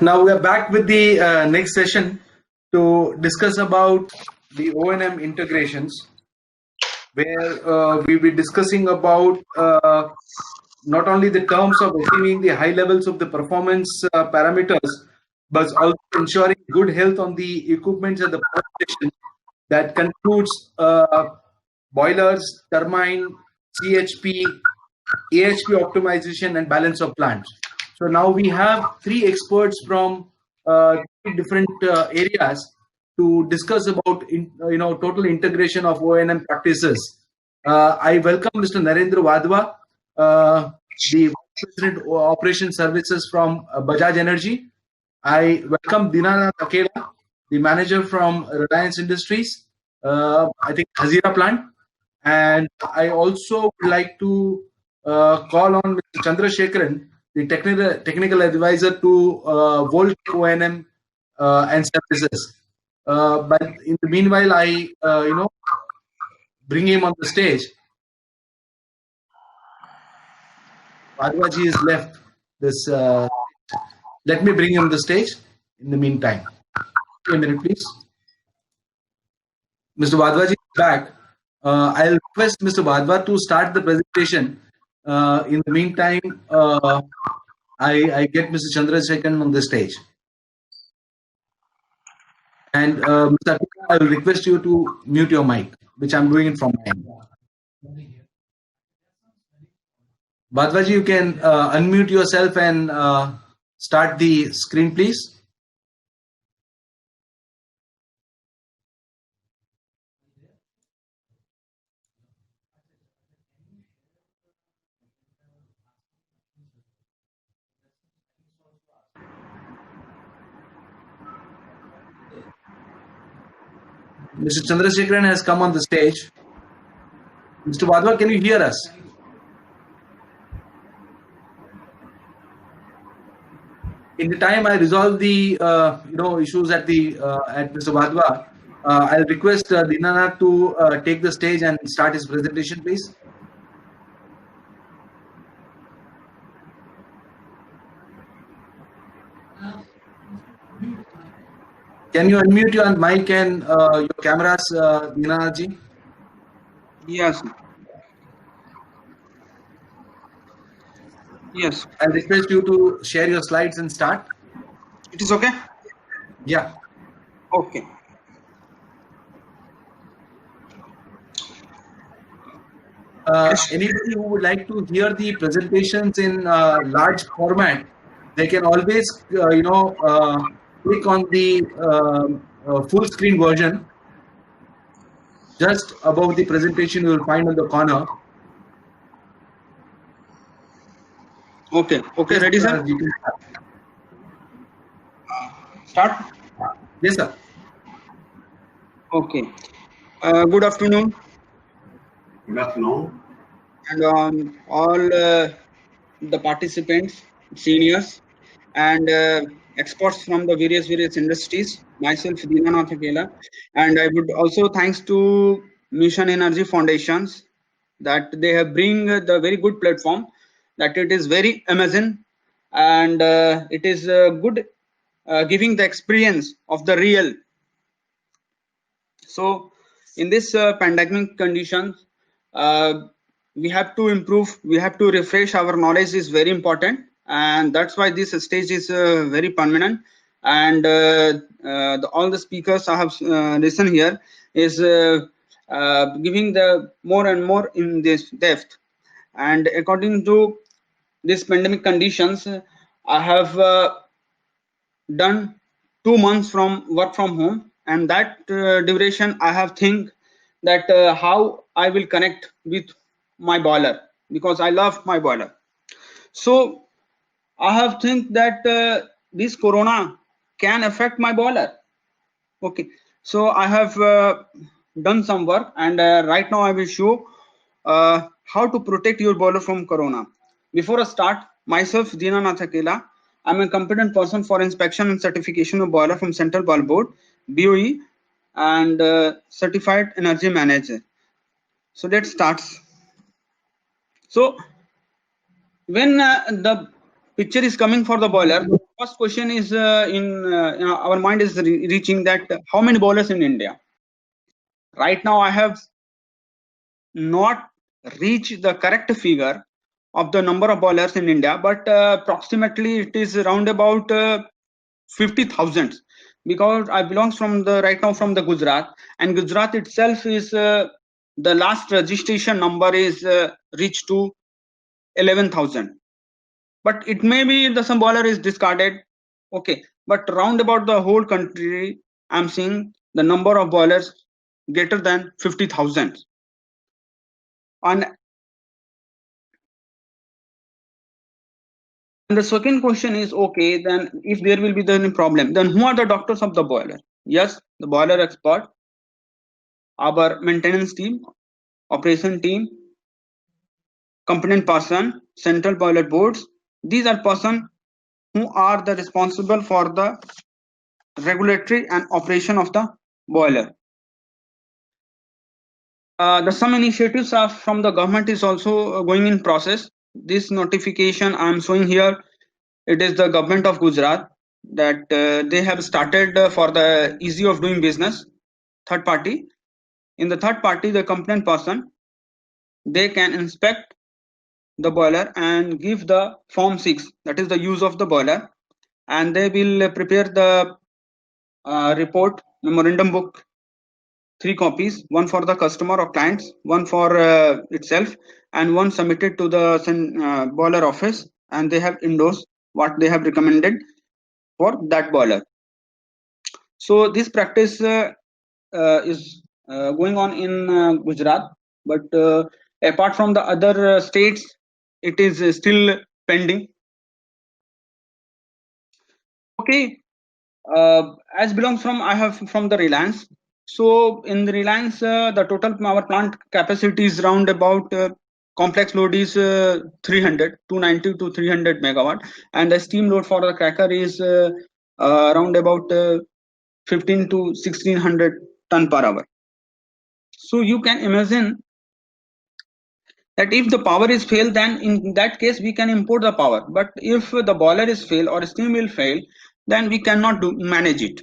Now we are back with the next session to discuss about the O&M integrations, where we'll be discussing about not only the terms of achieving the high levels of the performance parameters, but also ensuring good health on the equipment at the power station. That concludes boilers, turbine, CHP, AHP optimization, and balance of plant. So now we have three experts from three different areas to discuss about total integration of O&M practices. I welcome Mr. Narendra Wadhwa, the Vice President of Operations Services from Bajaj Energy. I welcome Dinanath Akela, the manager from Reliance Industries, I think Hazira plant. And I also would like to call on Mr. Chandrasekharan, the technical advisor to Volt O&M and services. But in the meanwhile, I bring him on the stage. Wadhwaji is left. Let me bring him on the stage in the meantime. A minute, please. Mr. Wadhwaji is back. I'll request Mr. Wadhwa to start the presentation. In the meantime, I get Mr. Chandrasekharan on the stage. And Mr. Akela, I will request you to mute your mic, which I'm doing it from my end. Wadhwaji, you can unmute yourself and start the screen, please. Mr. Chandrasekharan has come on the stage. Mr. Wadhwa, can you hear us? In the time I resolve the issues at Mr. Wadhwa, I'll request Dinanath to take the stage and start his presentation, please. Can you unmute your mic and your cameras, Dinanathji? Yes. Yes. I'll request you to share your slides and start. It is okay? Yeah. Okay. Anybody who would like to hear the presentations in large format, they can always, click on the full screen version. Just above the presentation, you will find on the corner. Okay. Okay. Ready, sir? You can Start? Yes, sir. Okay. Good afternoon. Good afternoon. And all the participants, seniors, and experts from the various industries. Myself, Dinanath Akela, and I would also thanks to Mission Energy Foundations that they have bring the very good platform, that it is very amazing, and it is good giving the experience of the real. So in this pandemic conditions, we have to improve, we have to refresh our knowledge is very important, and that's why this stage is very permanent. And all the speakers I have listened here is giving the more and more in this depth. And according to this pandemic conditions, I have done 2 months from work from home, and that duration I have think that how I will connect with my boiler, because I love my boiler. So I have think that this corona can affect my boiler. Okay, so I have done some work, and right now I will show how to protect your boiler from corona. Before I start, myself Dinanath Akela, I'm a competent person for inspection and certification of boiler from Central Boiler Board, BOE, and certified energy manager. So let's start. So when the picture is coming for the boiler, first question is in our mind is reaching that how many boilers in India. Right now I have not reached the correct figure of the number of boilers in India, but approximately it is around about 50,000, because I belongs from the right now from the Gujarat, and Gujarat itself is the last registration number is reached to 11,000. But it may be the some boiler is discarded, okay. But round about the whole country, I'm seeing the number of boilers greater than 50,000. And the second question is, okay, then if there will be the problem, then who are the doctors of the boiler? Yes, the boiler expert, our maintenance team, operation team, competent person, central boiler boards. These are person who are the responsible for the regulatory and operation of the boiler. The some initiatives are from the government is also going in process. This notification I'm showing here, it is the government of Gujarat that they have started for the easy of doing business. Third party, in the third party, the competent person, they can inspect the boiler and give the form 6, that is the use of the boiler, and they will prepare the report memorandum book, 3 copies, one for the customer or clients, one for itself, and one submitted to the boiler office, and they have endorsed what they have recommended for that boiler. So this practice is going on in Gujarat, but apart from the other states, it is still pending. Okay, as belongs from I have from the Reliance. So in the Reliance, the total power plant capacity is round about complex load is 290 to 300 megawatt, and the steam load for the cracker is around about 15 to 1600 ton per hour. So you can imagine that if the power is failed, then in that case we can import the power. But if the boiler is failed or steam will fail, then we cannot manage it.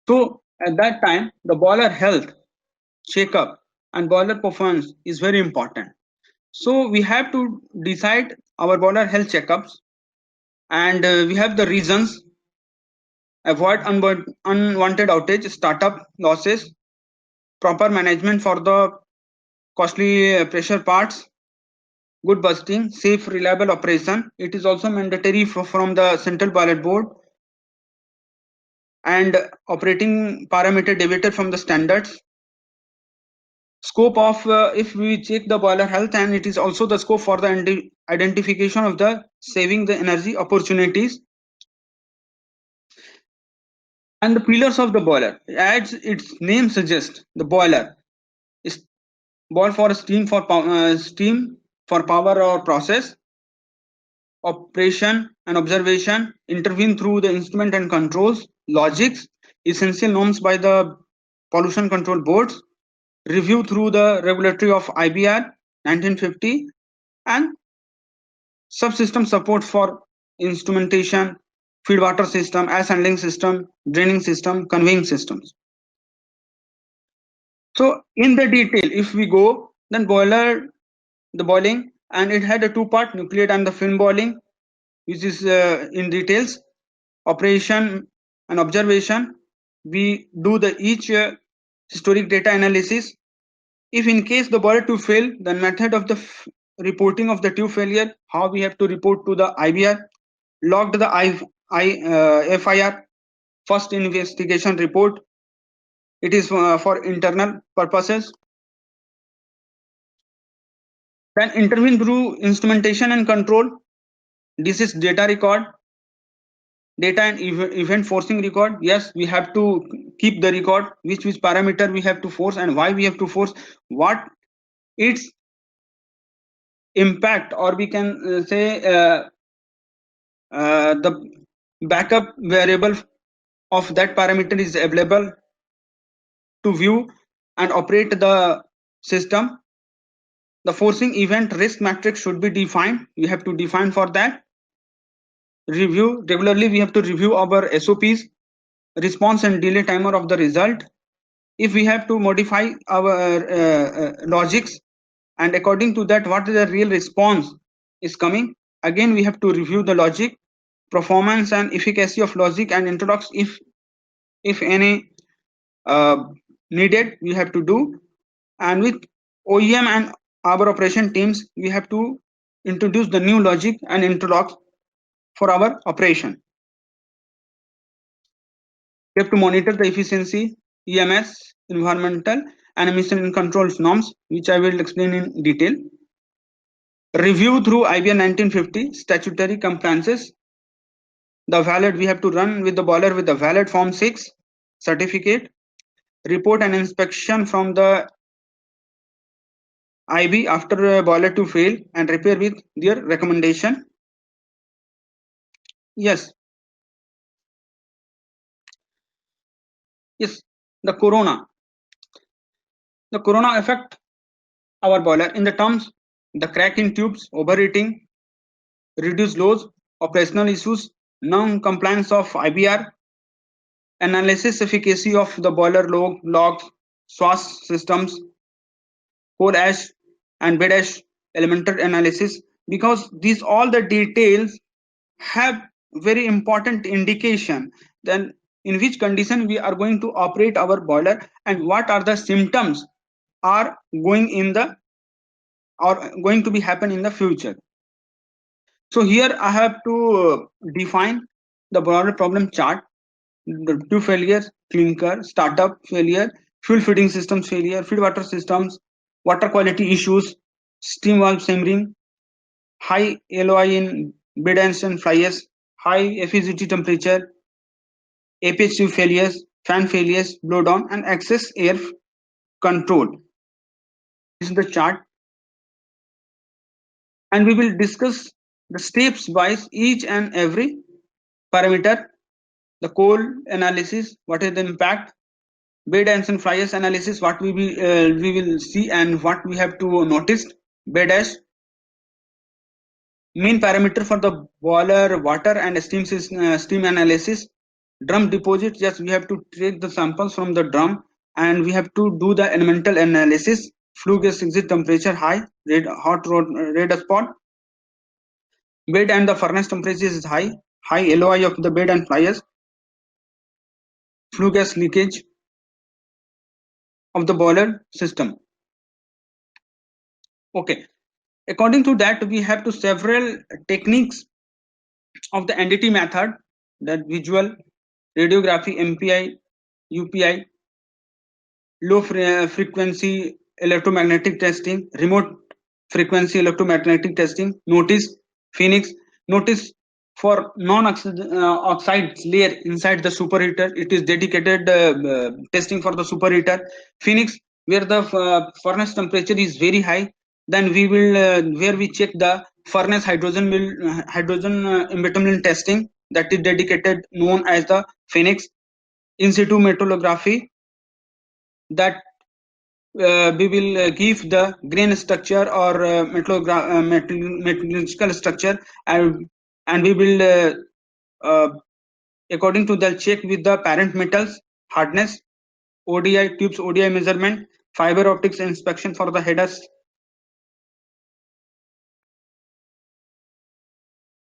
So at that time, the boiler health checkup and boiler performance is very important. So we have to decide our boiler health checkups, and we have the reasons: avoid unwanted outage, startup losses, proper management for the costly pressure parts, good busting, safe reliable operation. It is also mandatory from the central boiler board, and operating parameter deviated from the standards. Scope of if we check the boiler health, and it is also the scope for the identification of the saving the energy opportunities. And the pillars of the boiler, as its name suggests, the boiler is boil for steam for power or process, operation and observation, intervene through the instrument and controls, logics, essential norms by the pollution control boards, review through the regulatory of IBR 1950, and subsystem support for instrumentation, feed water system, ash handling system, draining system, conveying systems. So in the detail, if we go, then the boiling, and it had a 2-part, nucleate and the film boiling, which is in details. Operation and observation, we do the each historic data analysis. If in case the boiler to fail, the method of the reporting of the tube failure, how we have to report to the IBR, logged the FIR, first investigation report. It is for internal purposes. Then intervene through instrumentation and control. This is data record, data and event forcing record. Yes, we have to keep the record, which parameter we have to force and why we have to force, what its impact, or we can say the backup variable of that parameter is available to view and operate the system. The forcing event risk matrix should be defined. We have to define for that. Review regularly. We have to review our SOPs, response and delay timer of the result. If we have to modify our logics, and according to that, what is the real response is coming. Again, we have to review the logic, performance and efficacy of logic and interlocks if any needed, we have to do. And with OEM and our operation teams, we have to introduce the new logic and interlocks for our operation. We have to monitor the efficiency, EMS, environmental and emission controls norms, which I will explain in detail. Review through IBN 1950 statutory compliances. The valid, we have to run with the boiler with the valid Form 6 certificate. Report and inspection from the IB after boiler to fail and repair with their recommendation. Yes, the corona affect our boiler in the terms the crack in tubes, overheating, reduced loads, operational issues, non-compliance of IBR, analysis efficacy of the boiler logs, SWAS systems, coal ash and bed ash elemental analysis, because these all the details have very important indication then in which condition we are going to operate our boiler and what are the symptoms are going in the or going to be happen in the future. So here I have to define the boiler problem chart. The two failures: clinker, startup failure, fuel feeding systems failure, feed water systems, water quality issues, steam valve simmering, high LOI in bed ends and fly ash, high FEGT temperature, APH tube failures, fan failures, blow down and excess air control. This is the chart, and we will discuss the steps by each and every parameter. The coal analysis, what is the impact, bed ends and fly ash analysis, what we will see and what we have to notice, bed ash, main parameter for the boiler water and steam analysis, drum deposit, yes, we have to take the samples from the drum and we have to do the elemental analysis, flue gas exit temperature high, red spot, bed and the furnace temperature is high LOI of the bed and fly ash, flue gas leakage of the boiler system. Okay, according to that we have to several techniques of the NDT method, that visual, radiography, MPI, UPI, low frequency electromagnetic testing, remote frequency electromagnetic testing, notice, Phoenix, notice for non-oxide layer inside the superheater, it is dedicated testing for the superheater. Phoenix, where the furnace temperature is very high, then we will where we check the furnace hydrogen embitterment testing, that is dedicated, known as the Phoenix. In situ metrology, that we will give the grain structure or metallurgical structure, and we will according to the check with the parent metals hardness, ODI tubes, ODI measurement, fiber optics inspection for the headers.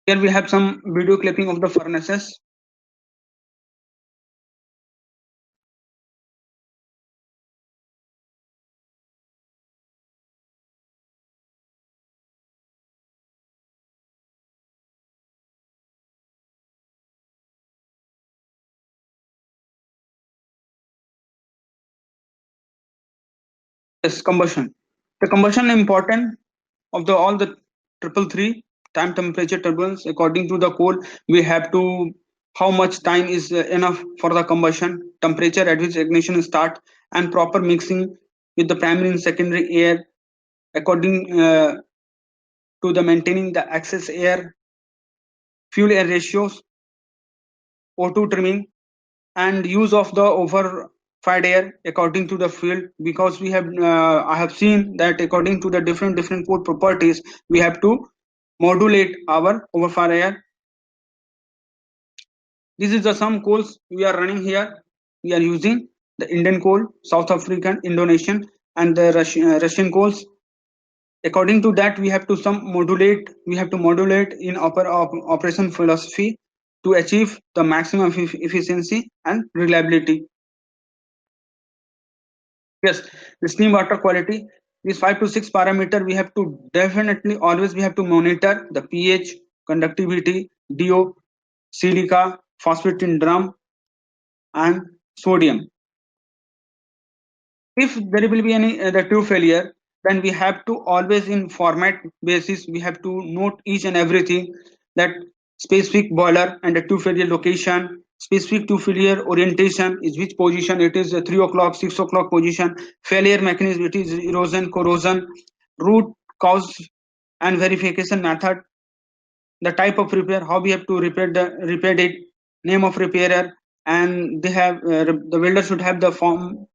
Here we have some video clipping of the furnaces. Yes, combustion. The combustion important of the all the 333 time, temperature, turbulence. According to the code, we have to how much time is enough for the combustion, temperature at which ignition start, and proper mixing with the primary and secondary air according to the maintaining the excess air, fuel air ratios, O2 trimming, and use of the purified air according to the field, because we have I have seen that according to the different port properties we have to modulate our overfire air. This is the some coals we are running here. We are using the Indian coal, South African, Indonesian, and the Russian coals. According to that, we have to modulate in operation philosophy to achieve the maximum efficiency and reliability. Yes, the steam water quality, these 5 to 6 parameter we have to definitely always we have to monitor the pH, conductivity, DO, silica, phosphate in drum, and sodium. If there will be any the tube failure, then we have to always in format basis we have to note each and everything, that specific boiler and the tube failure location, specific tube failure orientation is which position, it is 3 o'clock 6 o'clock position, failure mechanism it is erosion corrosion, root cause and verification method, the type of repair, how we have to repair it, name of repairer, and they have the welder should have the form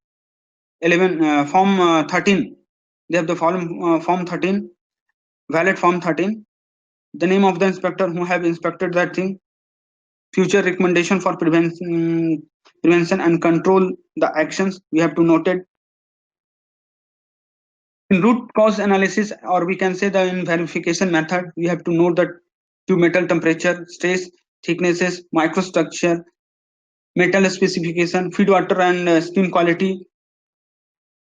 13, they have the form 13, valid form 13, the name of the inspector who have inspected that thing, future recommendation for prevention and control the actions we have to note it. In root cause analysis, or we can say the in verification method, we have to note the tube metal temperature, stress, thicknesses, microstructure, metal specification, feed water and steam quality,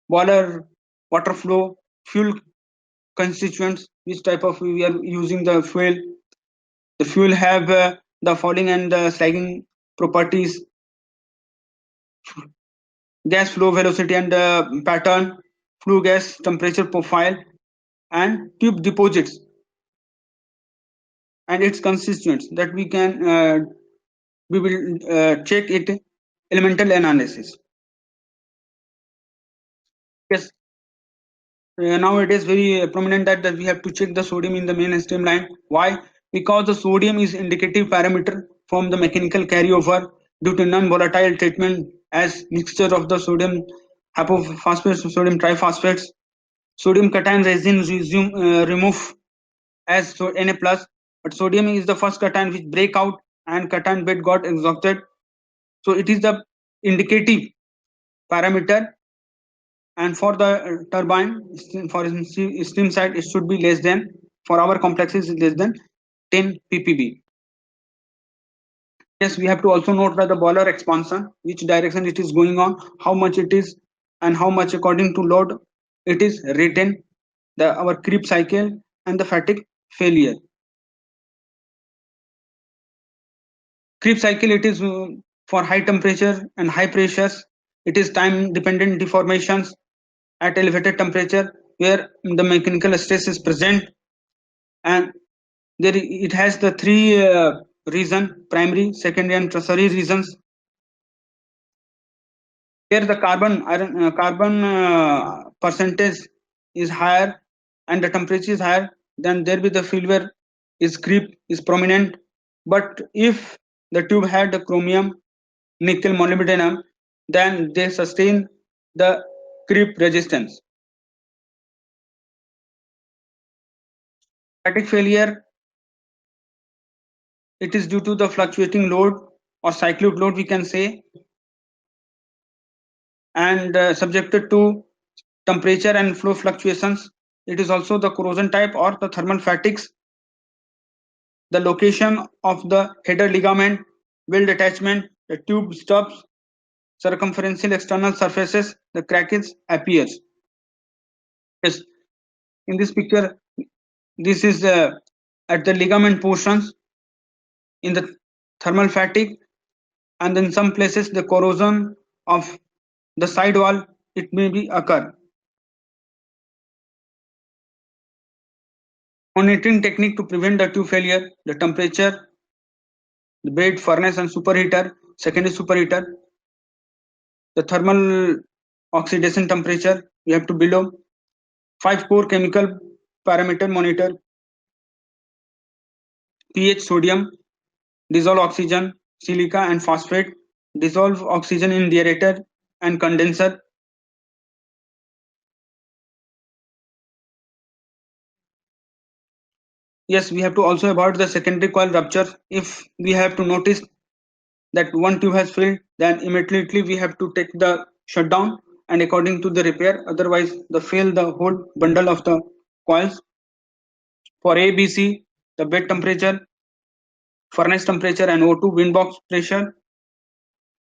boiler water flow, fuel constituents, which type of we are using the fuel. The fuel have the falling and sagging properties, gas flow velocity and pattern, flue gas temperature profile, and tube deposits and its constituents, that we will check it elemental analysis. Yes, now it is very prominent that we have to check the sodium in the main streamline. Why? Because the sodium is indicative parameter from the mechanical carryover due to non-volatile treatment as mixture of the sodium hypophosphates, sodium triphosphates, sodium cation resin remove as Na plus, but sodium is the first cation which break out and cation bed got exhausted. So it is the indicative parameter, and for the turbine for steam side it should be less than, for our complexes is less than 10 ppb. Yes, we have to also note that the boiler expansion, which direction it is going on, how much it is, and how much according to load it is written, our creep cycle and the fatigue failure. Creep cycle, it is for high temperature and high pressures, it is time dependent deformations at elevated temperature where the mechanical stress is present, and there it has the three reason: primary, secondary, and tertiary reasons. Here the carbon percentage is higher and the temperature is higher, then there be the failure is creep is prominent. But if the tube had the chromium, nickel, molybdenum, then they sustain the creep resistance. Static failure, it is due to the fluctuating load or cyclic load we can say, and subjected to temperature and flow fluctuations. It is also the corrosion type or the thermal fatigues, the location of the header ligament, weld attachment, the tube stubs, circumferential external surfaces, the crackage appears. Yes, in this picture, this is at the ligament portions in the thermal fatigue, and in some places the corrosion of the side wall it may be occur. Monitoring technique to prevent the tube failure: the temperature, the bed, furnace and superheater, secondary superheater, the thermal oxidation temperature we have to below, 5 core chemical parameter monitor, pH, sodium, dissolve oxygen, silica and phosphate, dissolve oxygen in the aerator, and condenser. Yes, we have to also avoid the secondary coil rupture. If we have to notice that one tube has failed, then immediately we have to take the shutdown and according to the repair, otherwise the fail the whole bundle of the coils. For ABC, the bed temperature, furnace temperature and O2 wind box pressure.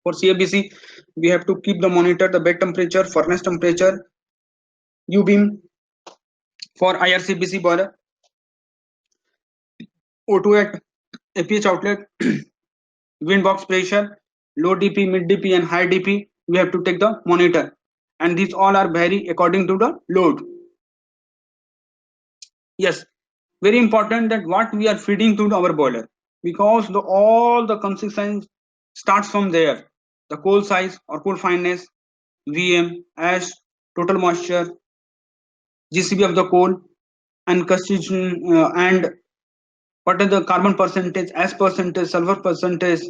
For CABC, we have to keep the monitor the bed temperature, furnace temperature, U beam. For IRCBC boiler, O2 at APH outlet, wind box pressure, low DP, mid DP and high DP, we have to take the monitor, and these all are vary according to the load. Yes, very important that what we are feeding to our boiler, because all the consequence starts from there. The coal size or coal fineness, VM, ash, total moisture, GCB of the coal, and constitution, and what is the carbon percentage, ash percentage, sulfur percentage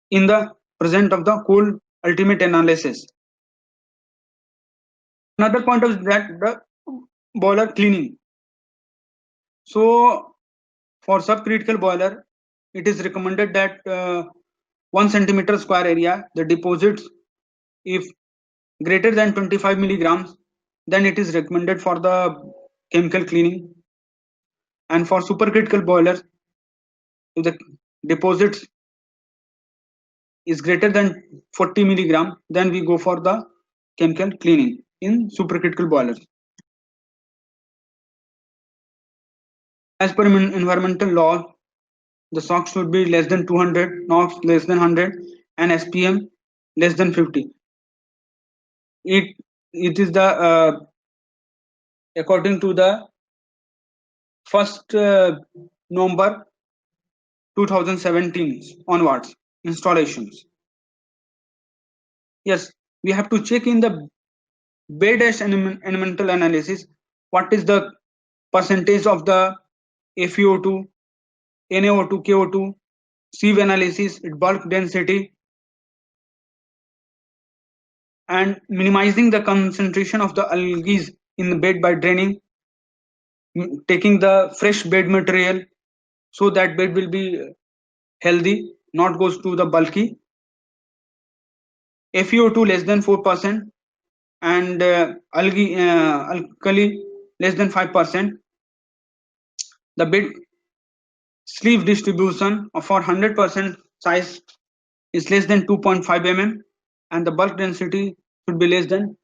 in the present of the coal ultimate analysis. Another point is that the boiler cleaning. So for subcritical boiler, it is recommended that 1 centimeter square area, the deposits, if greater than 25 milligrams, then it is recommended for the chemical cleaning. And for supercritical boilers, if the deposits is greater than 40 milligram, then we go for the chemical cleaning in supercritical boilers. As per environmental law, the SOx should be less than 200, NOx less than 100, and SPM less than 50. It is the according to the first November 2017 onwards installations. Yes, we have to check in the bed ash environmental analysis what is the percentage of the FeO2, NaO2, KO2, sieve analysis, bulk density, and minimizing the concentration of the algae in the bed by draining, taking the fresh bed material so that bed will be healthy, not goes to the bulky. FeO2 less than 4% and alkali less than 5%. The bed sleeve distribution for 100% size is less than 2.5 mm and the bulk density should be less than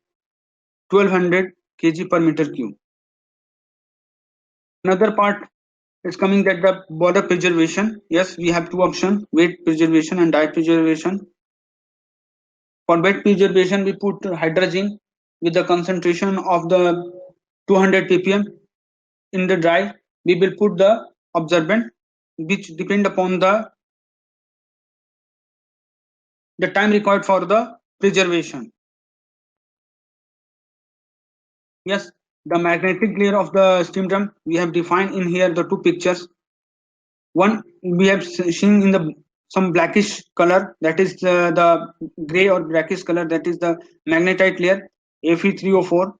1200 kg per meter cube. Another part is coming that the boiler preservation. Yes, we have two options, weight preservation and diet preservation. For weight preservation, we put hydrogen with the concentration of the 200 ppm. In the dry, we will put the absorbent, which depend upon the time required for the preservation. Yes, the magnetic layer of the steam drum, we have defined in here the two pictures. One we have seen in the some blackish color, that is the gray or blackish color, that is the magnetite layer Fe3O4,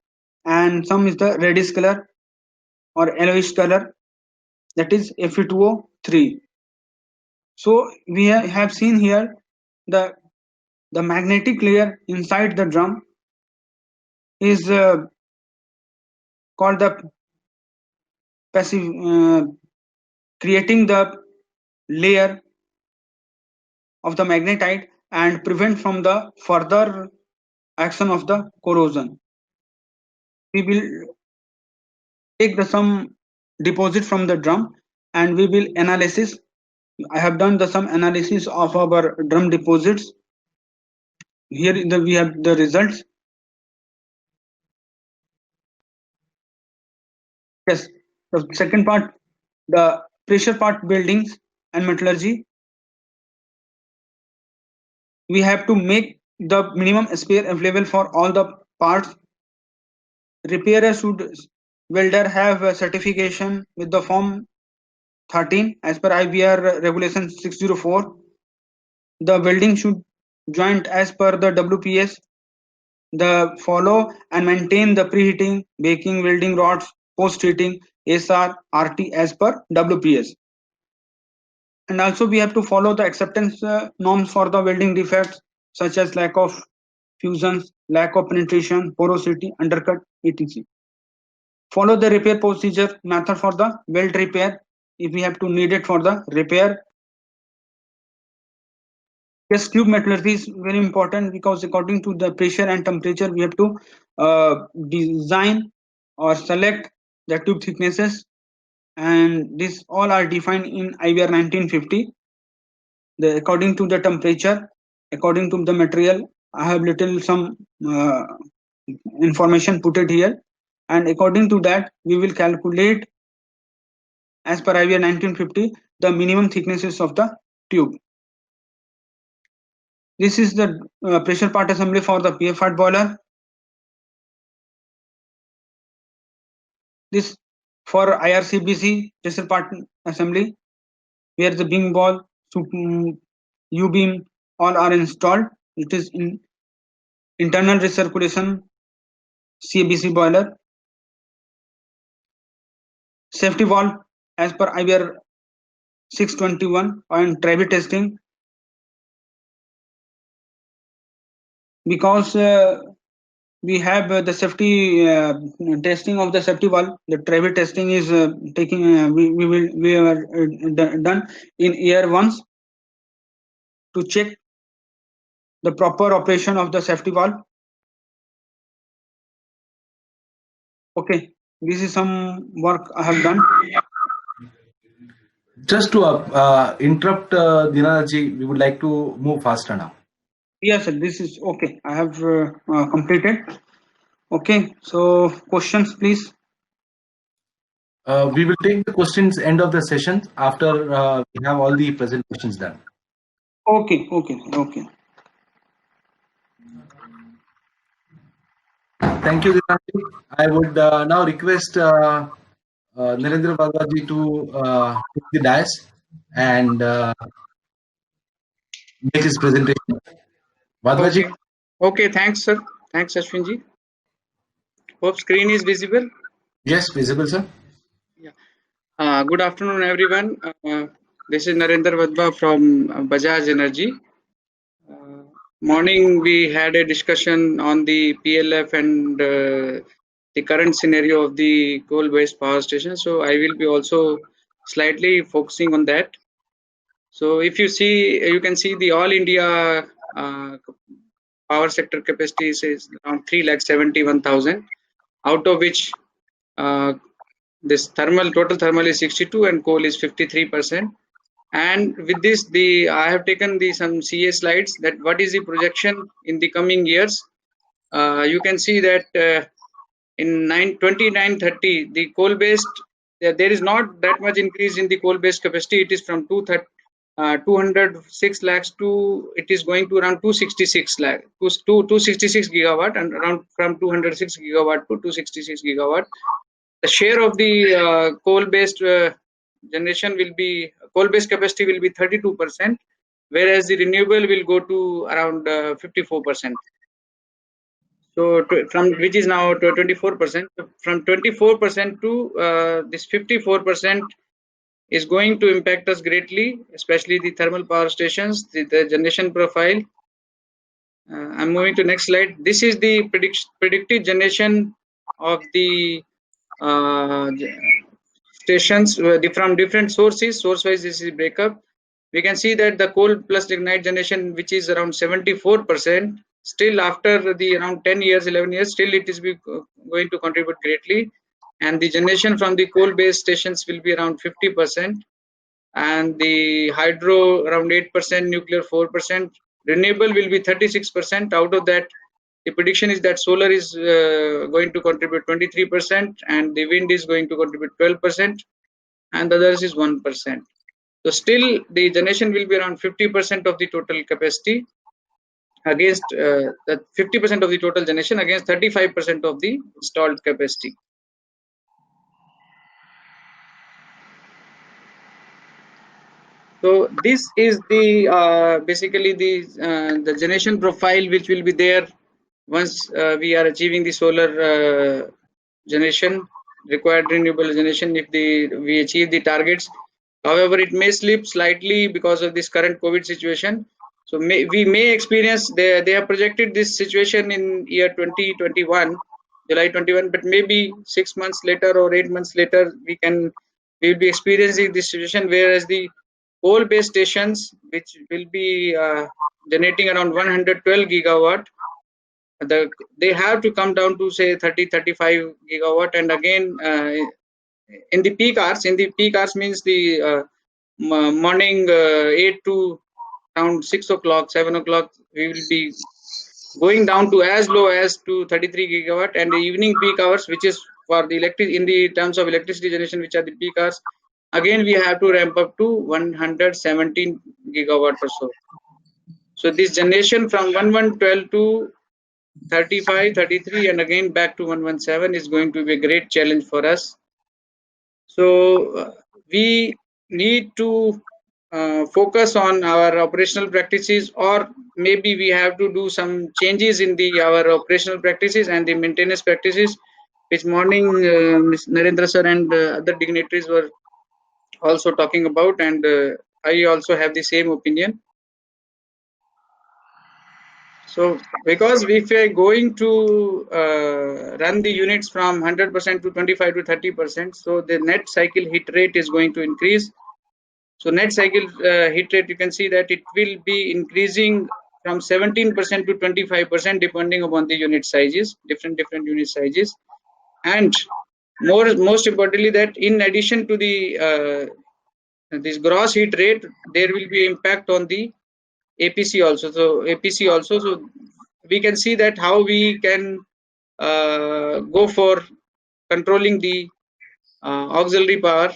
and some is the reddish color or yellowish color, that is Fe2O3. So we have seen here the magnetic layer inside the drum is called the passive, creating the layer of the magnetite and prevent from the further action of the corrosion. We will take some deposit from the drum and we will analysis. I have done some analysis of our drum deposits. Here we have the results. Yes, the second part, the pressure part buildings and metallurgy. We have to make the minimum spare available for all the parts. Repairer should welder have a certification with the form 13 as per IBR regulation 604. The welding should joint as per the WPS follow and maintain the preheating, baking, welding rods, post-heating, SR, RT as per WPS. And also we have to follow the acceptance norms for the welding defects such as lack of fusions, lack of penetration, porosity, undercut, etc. Follow the repair procedure method for the weld repair if we have to need it for the repair. Yes, tube metallurgy is very important because according to the pressure and temperature, we have to design or select the tube thicknesses, and these all are defined in IBR 1950. According to the temperature, according to the material, I have little some information put it here, and according to that, we will calculate as per IBR 1950 the minimum thicknesses of the tube. This is the pressure part assembly for the PFR boiler. This for IRCBC pressure part assembly, where the beam ball, U-beam all are installed. It is in internal recirculation CABC boiler. Safety valve as per IBR 621 and Travi testing, because we have the safety testing of the safety valve. The Travi testing is taking we are done in year once to check the proper operation of the safety valve. Okay, this is some work I have done. Just to interrupt Dinanaji, we would like to move faster now. Yes, sir, this is okay. I have completed. Okay, so questions, please. We will take the questions end of the session after we have all the presentations done. Okay. Thank you, Dinanaji. I would now request Narendra Bhagwatji to take the dais and make his presentation. Bhagwatji. Okay, thanks, sir. Thanks, Ashwinji. Hope screen is visible. Yes, visible, sir. Yeah. Good afternoon, everyone. This is Narendra Vadva from Bajaj Energy. Morning, we had a discussion on the PLF and the current scenario of the coal-based power station. So I will be also slightly focusing on that. So if you see, you can see the all India power sector capacity is around 3,71,000, out of which this total thermal is 62 and coal is 53%. And with this, I have taken some CA slides that what is the projection in the coming years. You can see that in 2930, the coal-based, there is not that much increase in the coal-based capacity. It is from 206 lakhs to, it is going to around 266 lakh, 266 gigawatt, and around from 206 gigawatt to 266 gigawatt. The share of the coal-based generation will be, coal-based capacity will be 32%, whereas the renewable will go to around 54%. So from which is now to 24%. From 24% to this 54% is going to impact us greatly, especially the thermal power stations, the generation profile. I'm moving to next slide. This is the predicted generation of the stations from different sources. Source-wise, this is breakup. We can see that the coal plus lignite generation, which is around 74%, still after the around 10 years, 11 years, still it is going to contribute greatly. And the generation from the coal-based stations will be around 50%, and the hydro around 8%, nuclear 4%, renewable will be 36%. Out of that, the prediction is that solar is going to contribute 23%, and the wind is going to contribute 12%, and the others is 1%. So still the generation will be around 50% of the total capacity, against that 50% of the total generation against 35% of the installed capacity. So this is the basically the generation profile which will be there once we are achieving the solar generation, required renewable generation, if we achieve the targets. However, it may slip slightly because of this current COVID situation. So we may experience, they have projected this situation in year 2021, July 21, but maybe 6 months later or 8 months later, we will be experiencing this situation, whereas the coal-based stations, which will be generating around 112 gigawatt, they have to come down to say 30-35 gigawatt. And again, in the peak hours means the morning 8 to around 6 o'clock, 7 o'clock, we will be going down to as low as to 33 gigawatt. And the evening peak hours, which is for the in the terms of electricity generation, which are the peak hours, again we have to ramp up to 117 gigawatt or so. So this generation from 1112 to 35, 33, and again back to 117 is going to be a great challenge for us. So we need to focus on our operational practices, or maybe we have to do some changes in our operational practices and the maintenance practices, which morning Ms. Narendra sir and other dignitaries were also talking about, and I also have the same opinion. So because if we are going to run the units from 100% to 25 to 30%, so the net cycle hit rate is going to increase. So net cycle hit rate, you can see that it will be increasing from 17% to 25% depending upon the unit sizes, different unit sizes. And most importantly, that in addition to the this gross heat rate, there will be impact on the APC also. So we can see that how we can go for controlling the auxiliary power.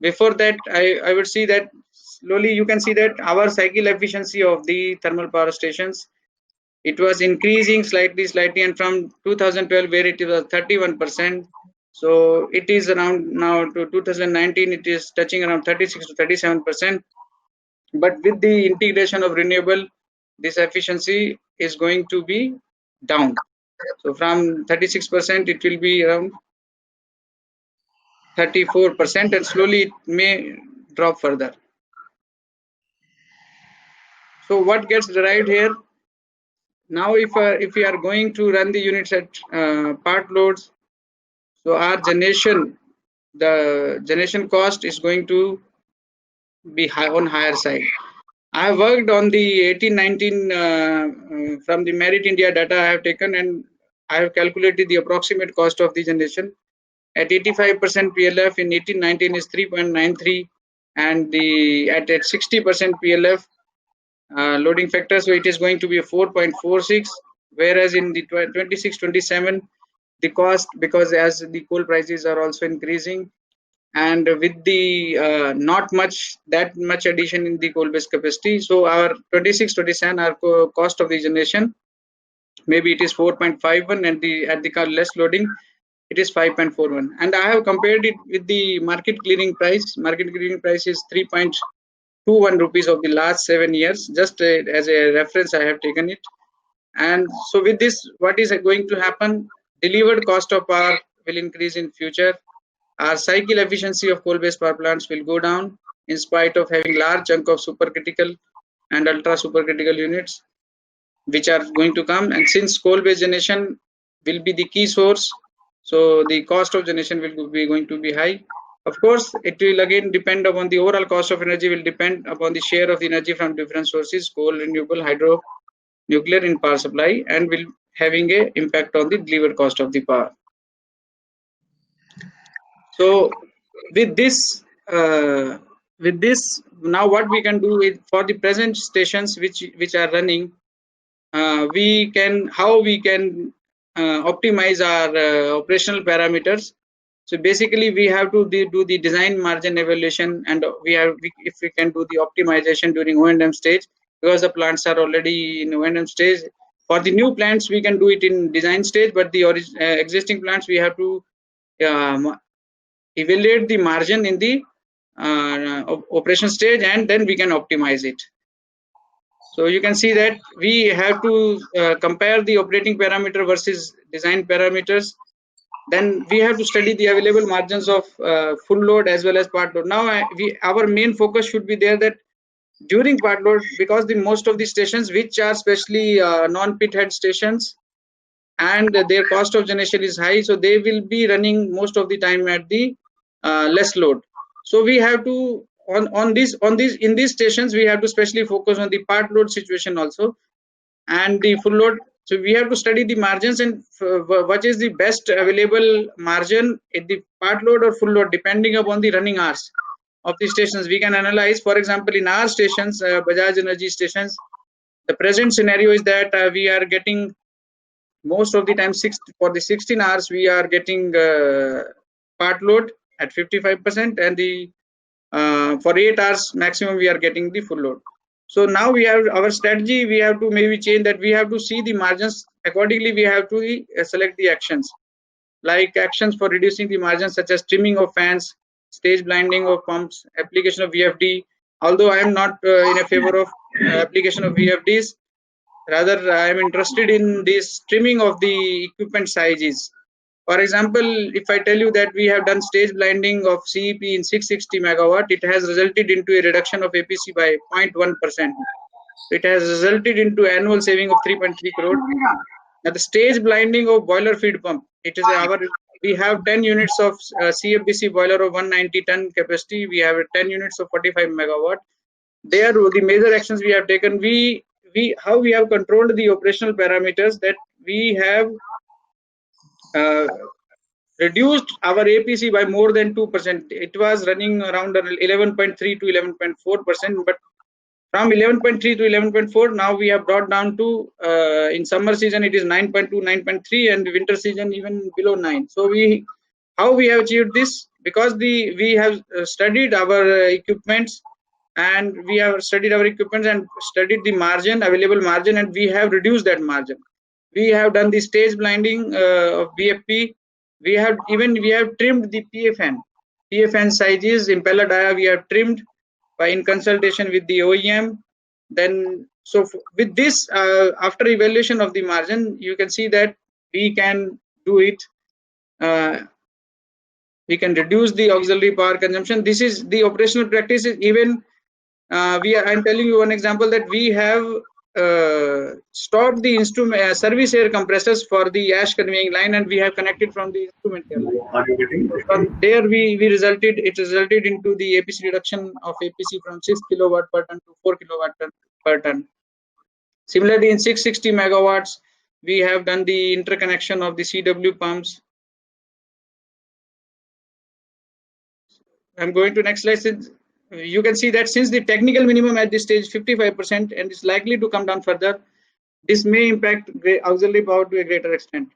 Before that, I would see that slowly you can see that our cycle efficiency of the thermal power stations, it was increasing slightly, and from 2012 where it was 31%, so it is around now to 2019 it is touching around 36 to 37%. But with the integration of renewable, this efficiency is going to be down. So from 36% it will be around 34%, and slowly it may drop further. So what gets derived here? Now if we are going to run the units at part loads, so our the generation cost is going to be on higher side. I have worked on the 18-19 from the Merit India data I have taken, and I have calculated the approximate cost of the generation. At 85% PLF in 18-19 is 3.93, and at 60% PLF loading factor, so it is going to be a 4.46, whereas in the 26-27 the cost, because as the coal prices are also increasing, and with the not that much addition in the coal-based capacity, so our 26-27 our cost of the generation, maybe it is 4.51, and at the less loading it is 5.41. And I have compared it with the market clearing price. Market clearing price is 3.21 rupees of the last 7 years, just as a reference I have taken it. And so with this, what is going to happen? Delivered cost of power will increase in future. Our cycle efficiency of coal-based power plants will go down in spite of having large chunk of supercritical and ultra supercritical units which are going to come. And since coal-based generation will be the key source, so the cost of generation will be going to be high. Of course, it will again depend upon the overall cost of energy, will depend upon the share of the energy from different sources, coal, renewable, hydro, nuclear in power supply, and will having a impact on the delivered cost of the power. So with this, now what we can do is, for the present stations which are running, how we can optimize our operational parameters. So basically we have to do the design margin evaluation, and if we can do the optimization during O&M stage, because the plants are already in O&M stage. For the new plants we can do it in design stage, but the existing plants we have to evaluate the margin in the operation stage, and then we can optimize it. So you can see that we have to compare the operating parameter versus design parameters. Then we have to study the available margins of full load as well as part load. Now our main focus should be there that during part load, because the most of the stations which are especially non-pit head stations and their cost of generation is high, so they will be running most of the time at the less load. So we have to in these stations we have to specially focus on the part load situation also and the full load. So we have to study the margins and what is the best available margin at the part load or full load depending upon the running hours of the stations. We can analyze, for example, in our stations, Bajaj Energy stations, the present scenario is that we are getting most of the time for the 16 hours we are getting part load at 55%, and the for 8 hours maximum we are getting the full load. So now we have our strategy, we have to maybe change that. We have to see the margins accordingly. We have to select the actions, like actions for reducing the margins such as trimming of fans, stage blinding of pumps, application of VFD. Although I am not in a favor of application of VFDs, rather I am interested in this trimming of the equipment sizes. For example, if I tell you that we have done stage blinding of CEP in 660 megawatt, it has resulted into a reduction of APC by 0.1%. It has resulted into annual saving of 3.3 crore. Now the stage blinding of boiler feed pump, it is we have 10 units of CFBC boiler of 190 ton capacity. We have 10 units of 45 megawatt. There, the major actions we have taken, how we have controlled the operational parameters, that we have reduced our APC by more than 2%. It was running around 11.3 to 11.4%, but from 11.3 to 11.4, now we have brought down to in summer season it is 9.2, 9.3, and winter season even below 9. So how we have achieved this? Because we have studied our equipments, and we have studied the margin, available margin, and we have reduced that margin. We have done the stage blinding of BFP. We have trimmed the PFN sizes, impeller dia we have trimmed in consultation with the OEM. Then, so with this, after evaluation of the margin, you can see that we can do it. We can reduce the auxiliary power consumption. This is the operational practices. Even I'm telling you one example, that we have stopped the instrument service air compressors for the ash conveying line, and we have connected from the instrument air line. Are you getting? So from there it resulted into the APC reduction of APC from 6 kilowatt per ton to 4 kilowatt per ton. Similarly, in 660 megawatts, we have done the interconnection of the CW pumps. I'm going to next slide. You can see that since the technical minimum at this stage 55% and is likely to come down further, this may impact auxiliary power to a greater extent.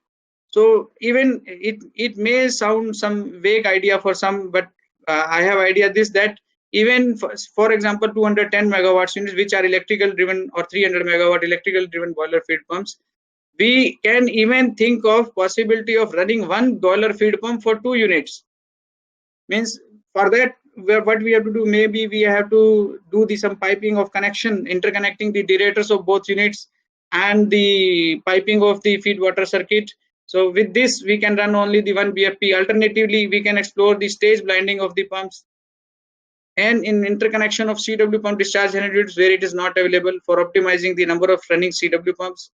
So even it may sound some vague idea for some, but I have idea that even for example 210 megawatts units which are electrical driven, or 300 megawatt electrical driven boiler feed pumps, we can even think of possibility of running one boiler feed pump for 2 units. Means for that, what we have to do, maybe we have to do some piping of connection, interconnecting the derators of both units and the piping of the feed water circuit. So with this, we can run only the one BFP. Alternatively, we can explore the stage blinding of the pumps and in interconnection of CW pump discharge generators where it is not available, for optimizing the number of running CW pumps.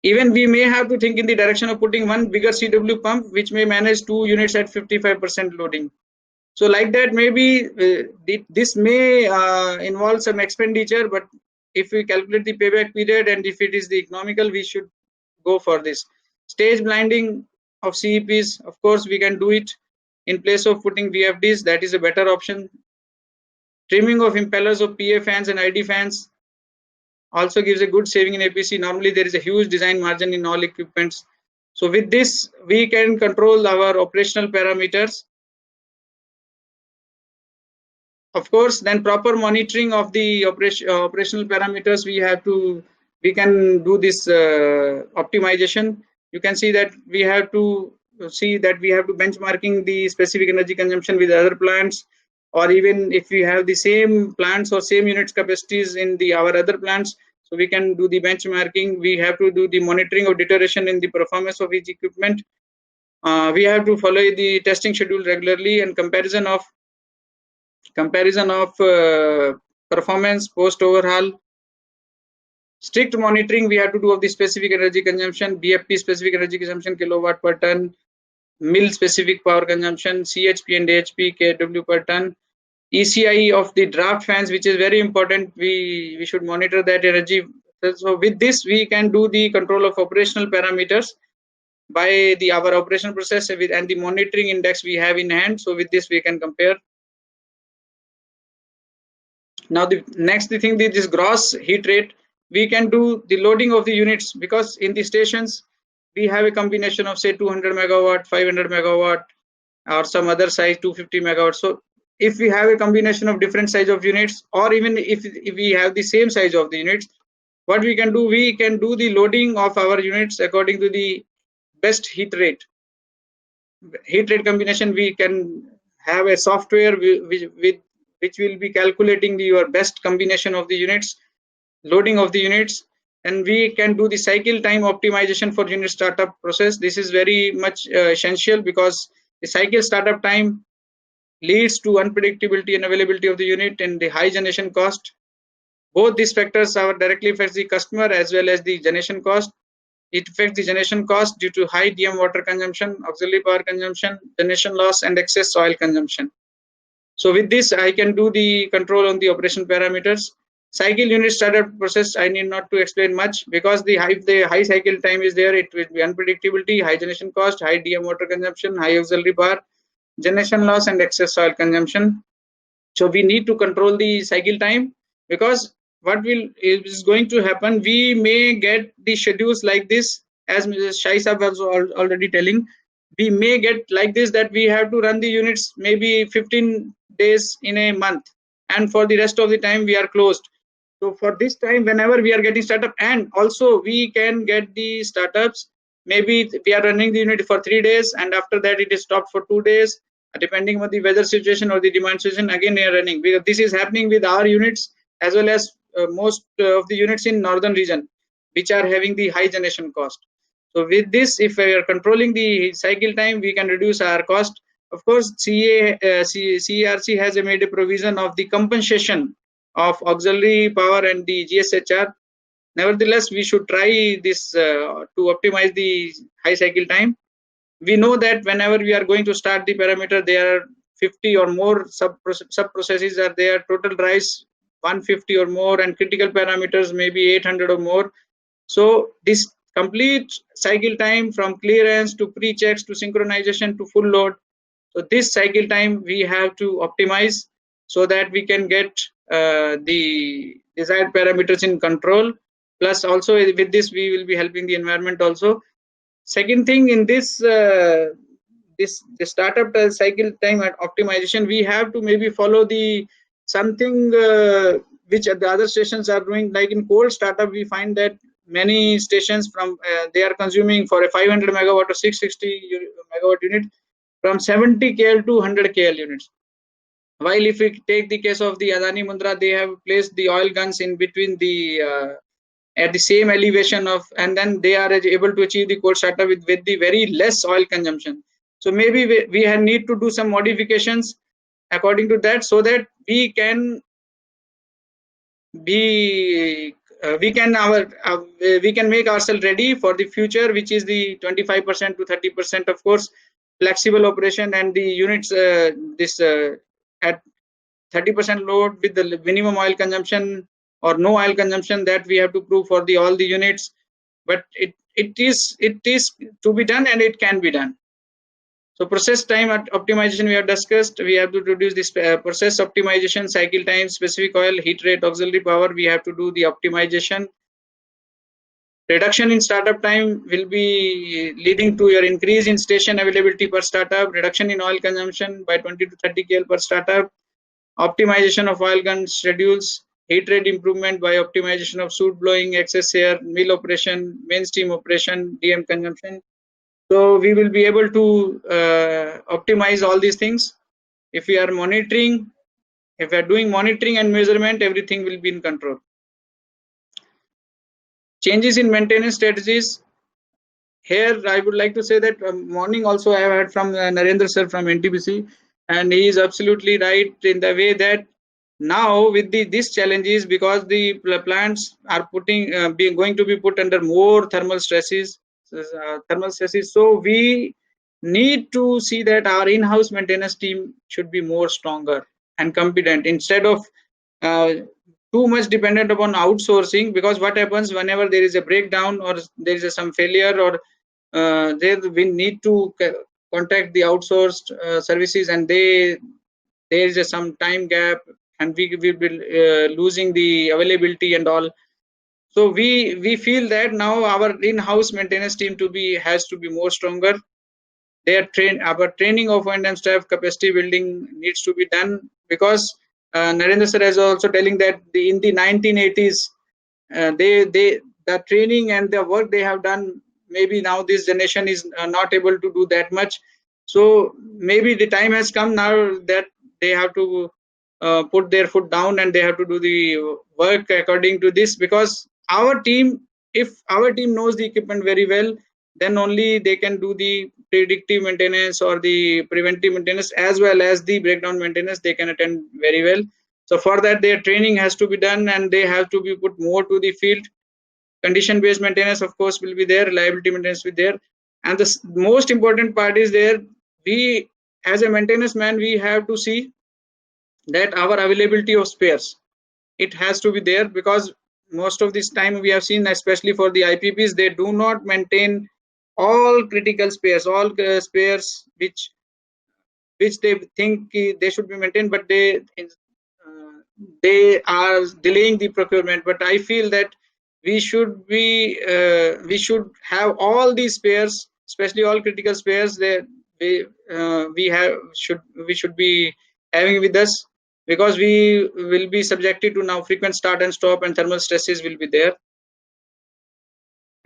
Even we may have to think in the direction of putting one bigger CW pump which may manage 2 units at 55% loading. So like that, maybe this may involve some expenditure, but if we calculate the payback period and if it is the economical, we should go for this. Stage blinding of CEPs, of course, we can do it in place of putting VFDs. That is a better option. Trimming of impellers of PA fans and ID fans also gives a good saving in APC. Normally, there is a huge design margin in all equipments. So with this, we can control our operational parameters. Of course, then proper monitoring of the operational parameters, we can do this optimization. You can see that we have to benchmarking the specific energy consumption with other plants, or even if we have the same plants or same units capacities in our other plants, so we can do the benchmarking. We have to do the monitoring of deterioration in the performance of each equipment. We have to follow the testing schedule regularly and comparison of performance post overhaul. Strict monitoring we have to do of the specific energy consumption, BFP specific energy consumption kilowatt per ton, mill specific power consumption, CHP and AHP kW per ton, ECI of the draft fans, which is very important. We should monitor that energy. So with this we can do the control of operational parameters by our operational process and the monitoring index we have in hand. So with this we can compare. Now the next thing, this gross heat rate, we can do the loading of the units, because in the stations we have a combination of say 200 megawatt, 500 megawatt, or some other size 250 megawatt. So if we have a combination of different size of units, or even if we have the same size of the units, what we can do the loading of our units according to the best heat rate combination. We can have a software which will be calculating your best combination of the units, loading of the units, and we can do the cycle time optimization for unit startup process. This is very much essential, because the cycle startup time leads to unpredictability and availability of the unit and the high generation cost. Both these factors are directly affects the customer as well as the generation cost. It affects the generation cost due to high DM water consumption, auxiliary power consumption, generation loss, and excess oil consumption. So with this, I can do the control on the operation parameters. Cycle unit startup process, I need not to explain much, because the high cycle time is there. It will be unpredictability, high generation cost, high DM water consumption, high auxiliary power, generation loss, and excess oil consumption. So we need to control the cycle time, because what is going to happen, we may get the schedules like this, as Mrs. Shai Saab was already telling. We may get like this, that we have to run the units maybe 15 days in a month, and for the rest of the time we are closed. So for this time, whenever we are getting startup, and also we can get the startups, maybe we are running the unit for 3 days, and after that it is stopped for 2 days, depending on the weather situation or the demand situation. Again, we are running, because this is happening with our units as well as most of the units in northern region, which are having the high generation cost. So with this, if we are controlling the cycle time, we can reduce our cost. Of course, CERC has made a provision of the compensation of auxiliary power and the GSHR. Nevertheless, we should try this to optimize the high cycle time. We know that whenever we are going to start the parameter, there are 50 or more sub processes are there. Total rise 150 or more, and critical parameters maybe 800 or more. So this complete cycle time from clearance to pre-checks to synchronization to full load. So this cycle time we have to optimize, so that we can get the desired parameters in control. Plus also with this we will be helping the environment also. Second thing, in this the startup cycle time optimization, we have to maybe follow the something which the other stations are doing. Like in coal startup, we find that many stations from they are consuming for a 500 megawatt or 660 megawatt unit from 70 KL to 100 KL units. While if we take the case of the Adani Mundra, they have placed the oil guns in between the at the same elevation of, and then they are able to achieve the coal startup with the very less oil consumption. So maybe we need to do some modifications according to that, so that we can make ourselves ready for the future, which is the 25% to 30%, of course, flexible operation, and the units at 30% load with the minimum oil consumption or no oil consumption, that we have to prove for all the units. But it is to be done, and it can be done. So process time optimization we have discussed. We have to reduce this process optimization, cycle time, specific oil, heat rate, auxiliary power. We have to do the optimization. Reduction in startup time will be leading to your increase in station availability per startup, reduction in oil consumption by 20 to 30 KL per startup, optimization of oil gun schedules, heat rate improvement by optimization of soot blowing, excess air, mill operation, main steam operation, DM consumption. So we will be able to optimize all these things if we are monitoring If we are doing monitoring and measurement, everything will be in control. Changes in maintenance strategies. Here I would like to say that morning also I have heard from Narendra sir from NTPC, and he is absolutely right in the way that now with these challenges, because the plants are going to be put under more thermal stresses, so we need to see that our in-house maintenance team should be more stronger and competent instead of too much dependent upon outsourcing. Because what happens whenever there is a breakdown or there is some failure, or there we need to contact the outsourced services, and there is some time gap, and we will be losing the availability and all. So we feel that now our in-house maintenance team has to be more stronger. Our training of O&M staff, capacity building needs to be done, because Narendra sir is also telling that in the 1980s, the training and the work they have done, maybe now this generation is not able to do that much. So maybe the time has come now that they have to put their foot down and they have to do the work according to this, because if our team knows the equipment very well, then only they can do the predictive maintenance or the preventive maintenance, as well as the breakdown maintenance they can attend very well. So for that, their training has to be done, and they have to be put more to the field. Condition based maintenance of course will be there, reliability maintenance will be there, and the most important part is there, we as a maintenance man, we have to see that our availability of spares, it has to be there, because most of this time we have seen, especially for the IPPs, they do not maintain all critical spares, all spares which they think they should be maintained, but they are delaying the procurement. But I feel that we should have all these spares, especially all critical spares, that we should be having with us, because we will be subjected to now frequent start and stop, and thermal stresses will be there.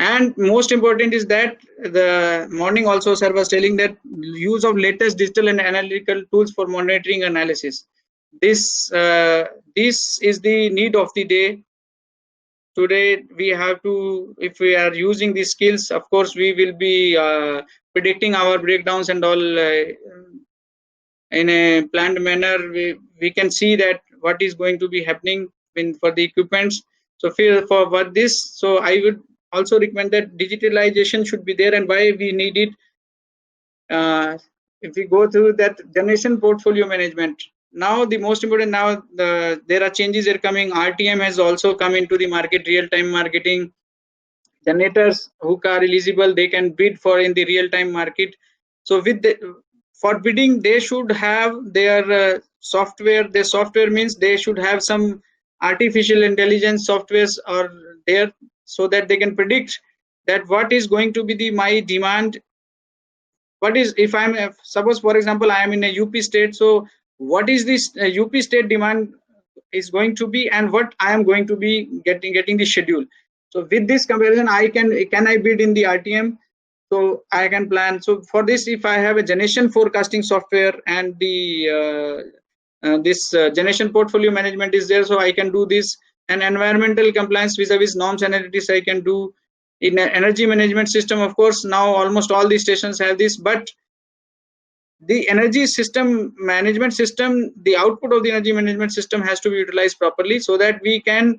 And most important is that the morning also sir was telling that use of latest digital and analytical tools for monitoring analysis. This is the need of the day. Today we have to, if we are using these skills, of course we will be predicting our breakdowns and all in a planned manner. We can see that what is going to be happening for the equipments. So for what this, so I would also recommend that digitalization should be there, and why we need it. If we go through that generation portfolio management, now the most important, now there are changes are coming. RTM has also come into the market, real-time marketing. Generators who are eligible, they can bid for in the real-time market. So for bidding, they should have their software. Their software means they should have some artificial intelligence softwares or there, so that they can predict that what is going to be my demand. What is, if I'm suppose for example I am in a UP state, so what is this UP state demand is going to be, and what I am going to be getting the schedule. So with this comparison, I can I bid in the RTM, so I can plan. So for this, if I have a generation forecasting software and the this generation portfolio management is there, so I can do this. And environmental compliance vis-a-vis norms analytics I can do. In an energy management system, of course, now almost all these stations have this, but the energy system management system, the output of the energy management system has to be utilized properly, so that we can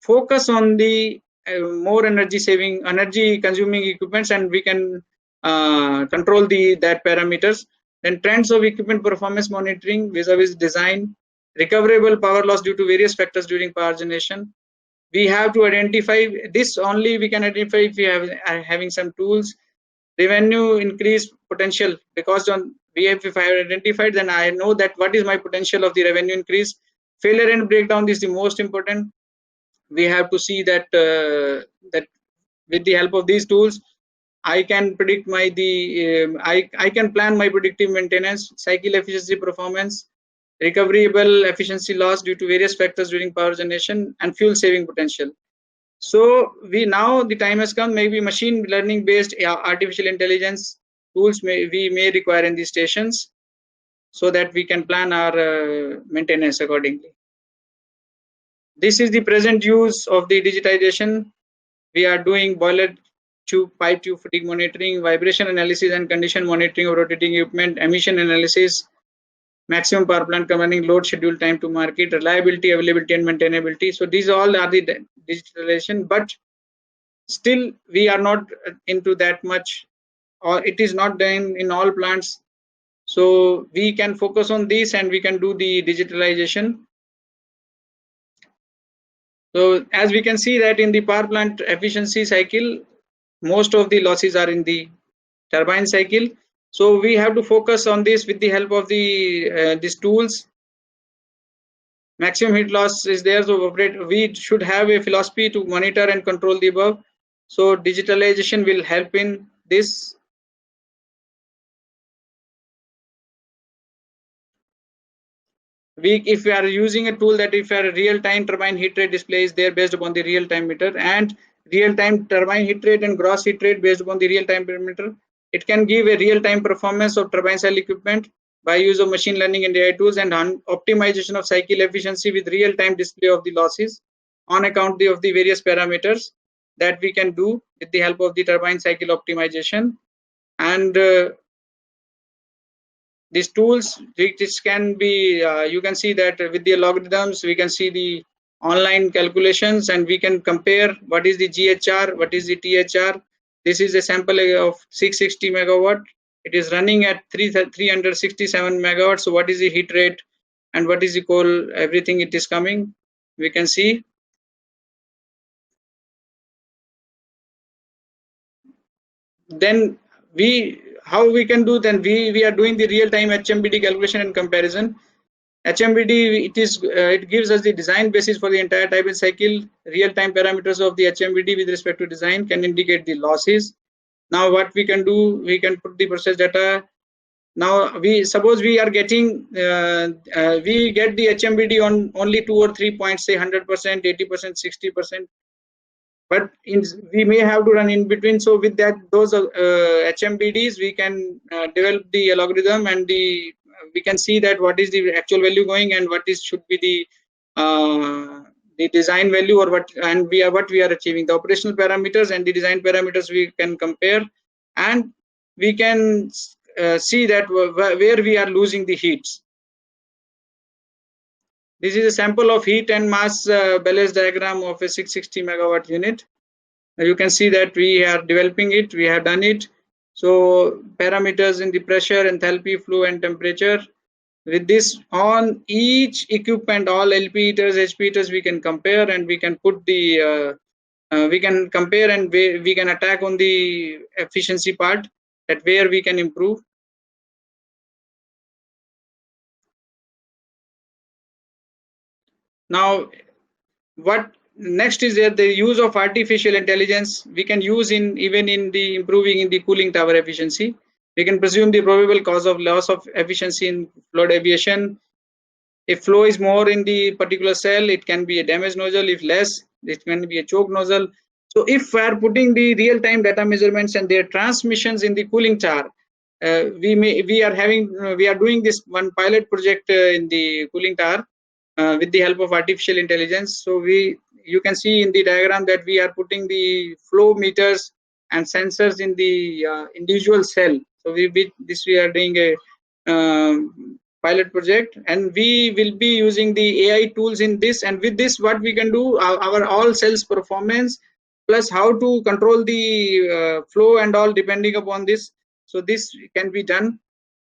focus on the more energy saving, energy consuming equipments, and we can control that parameters. Then trends of equipment performance monitoring vis-a-vis design, recoverable power loss due to various factors during power generation. We have to identify this, only we can identify if we are having some tools. Revenue increase potential, because if I have identified, then I know that what is my potential of the revenue increase. Failure and breakdown is the most important. We have to see that that with the help of these tools, I can predict I can plan my predictive maintenance, cycle efficiency performance, recoverable efficiency loss due to various factors during power generation, and fuel saving potential. So now the time has come, maybe machine learning based artificial intelligence tools we may require in these stations. so that we can plan our maintenance accordingly. This is the present use of the digitization. We are doing boiler tube, pipe tube fatigue monitoring, vibration analysis and condition monitoring of rotating equipment, emission analysis, maximum power plant commanding load, schedule, time to market, reliability, availability and maintainability. So these all are the digitalization, but still we are not into that much, or it is not done in all plants. So we can focus on this and we can do the digitalization. So as we can see that in the power plant efficiency cycle, most of the losses are in the turbine cycle. So we have to focus on this with the help of the these tools. Maximum heat loss is there, so we should have a philosophy to monitor and control the above. So digitalization will help in this. If we are using a tool that if a real-time turbine heat rate display is there based upon the real-time meter, and real-time turbine heat rate and gross heat rate based upon the real-time parameter, it can give a real-time performance of turbine cell equipment by use of machine learning and AI tools and optimization of cycle efficiency with real-time display of the losses on account of the various parameters that we can do with the help of the turbine cycle optimization. And these tools, which can be, you can see that with the logarithms, we can see the online calculations and we can compare what is the GHR, what is the THR. This is a sample of 660 megawatt. It is running at 367 megawatts. So what is the heat rate and what is the coal, everything it is coming, we can see. Then how we can do, then we are doing the real-time HMBD calculation and comparison. HMBD, it gives us the design basis for the entire type and cycle. Real-time parameters of the HMBD with respect to design can indicate the losses. Now what we can do, we can put the process data. Now suppose we are getting we get the HMBD on only 2 or 3 points, say 100%, 80%, 60%. But we may have to run in between. So with that, those HMBDs, we can develop the algorithm and we can see that what is the actual value going and what should be the design value, or what we are achieving. The operational parameters and the design parameters we can compare, and we can see that where we are losing the heats. This is a sample of heat and mass balance diagram of a 660 megawatt unit. You can see that we are developing it, we have done it. So parameters in the pressure, enthalpy, flow and temperature. With this, on each equipment, all LP heaters, HP heaters, we can compare and we can put the we can compare and we can attack on the efficiency part, that where we can improve. Now what next is that the use of artificial intelligence we can use even in the improving in the cooling tower efficiency. We can presume the probable cause of loss of efficiency in flow deviation. If flow is more in the particular cell, it can be a damaged nozzle. If less, it can be a choke nozzle. So if we are putting the real-time data measurements and their transmissions in the cooling tower, we are doing this one pilot project in the cooling tower with the help of artificial intelligence. So you can see in the diagram that we are putting the flow meters and sensors in the individual cell. So we are doing a pilot project, and we will be using the AI tools in this. And with this, what we can do, our all cells performance plus how to control the flow and all depending upon this. So this can be done,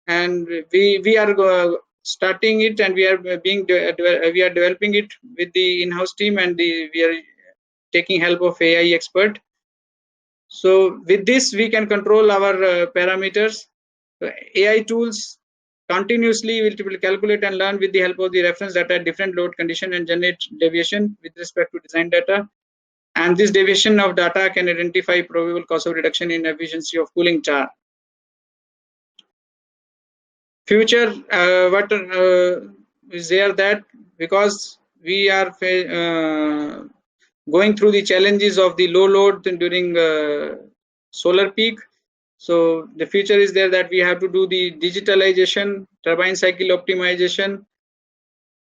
and we are starting it, and we are developing it with the in-house team, and we are taking help of AI expert. So with this, we can control our parameters. AI tools continuously will calculate and learn with the help of the reference data at different load condition and generate deviation with respect to design data. And this deviation of data can identify probable cause of reduction in efficiency of cooling tower. Future, what is there, that because we are going through the challenges of the low load during solar peak. So the future is there that we have to do the digitalization, turbine cycle optimization,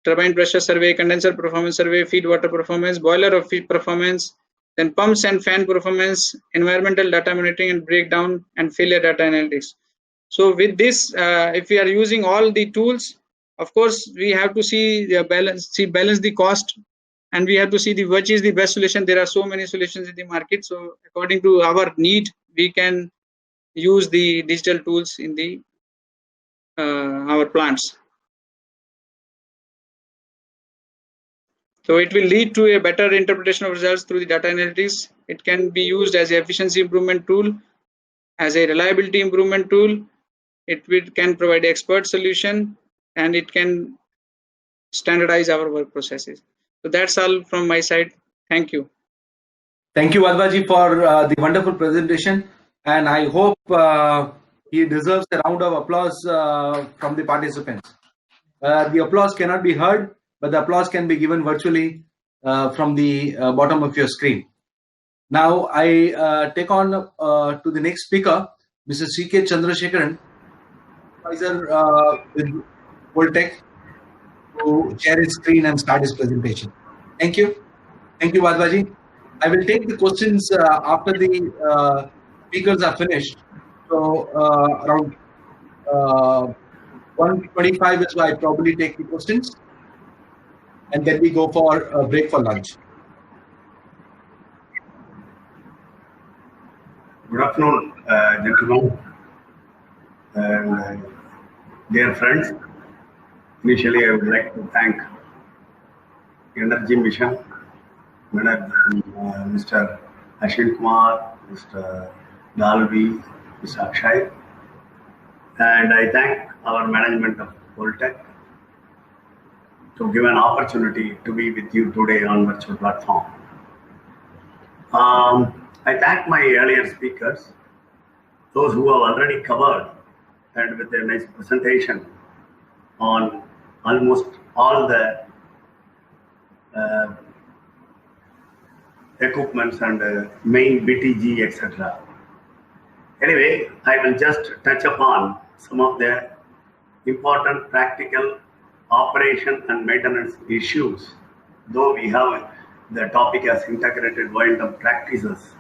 turbine pressure survey, condenser performance survey, feed water performance, boiler of feed performance, then pumps and fan performance, environmental data monitoring and breakdown, and failure data analytics. So with this, if we are using all the tools, of course, we have to see the balance the cost, and we have to see which is the best solution. There are so many solutions in the market. So according to our need, we can use the digital tools in the our plants. So it will lead to a better interpretation of results through the data analytics. It can be used as an efficiency improvement tool, as a reliability improvement tool. It can provide expert solution, and it can standardize our work processes. So that's all from my side. Thank you. Thank you, Wadhwaji, for the wonderful presentation, and I hope he deserves a round of applause from the participants. The applause cannot be heard, but the applause can be given virtually from the bottom of your screen. Now I take on to the next speaker, Mr. C.K. Chandrasekharan, advisor with Voltech, to share his screen and start his presentation. Thank you. Thank you, Wadhwaji. I will take the questions after the speakers are finished. So around 1:25 is why I probably take the questions, and then we go for a break for lunch. Good afternoon, gentlemen and dear friends. Initially, I would like to thank Energy Mission, Mr. Ashwin Kumar, Mr. Dalvi, Mr. Akshay, and I thank our management of Voltech to give an opportunity to be with you today on virtual platform. I thank my earlier speakers, those who have already covered and with a nice presentation on almost all the equipments and main BTG, etc. Anyway, I will just touch upon some of the important practical operation and maintenance issues, though we have the topic as integrated wind-up practices.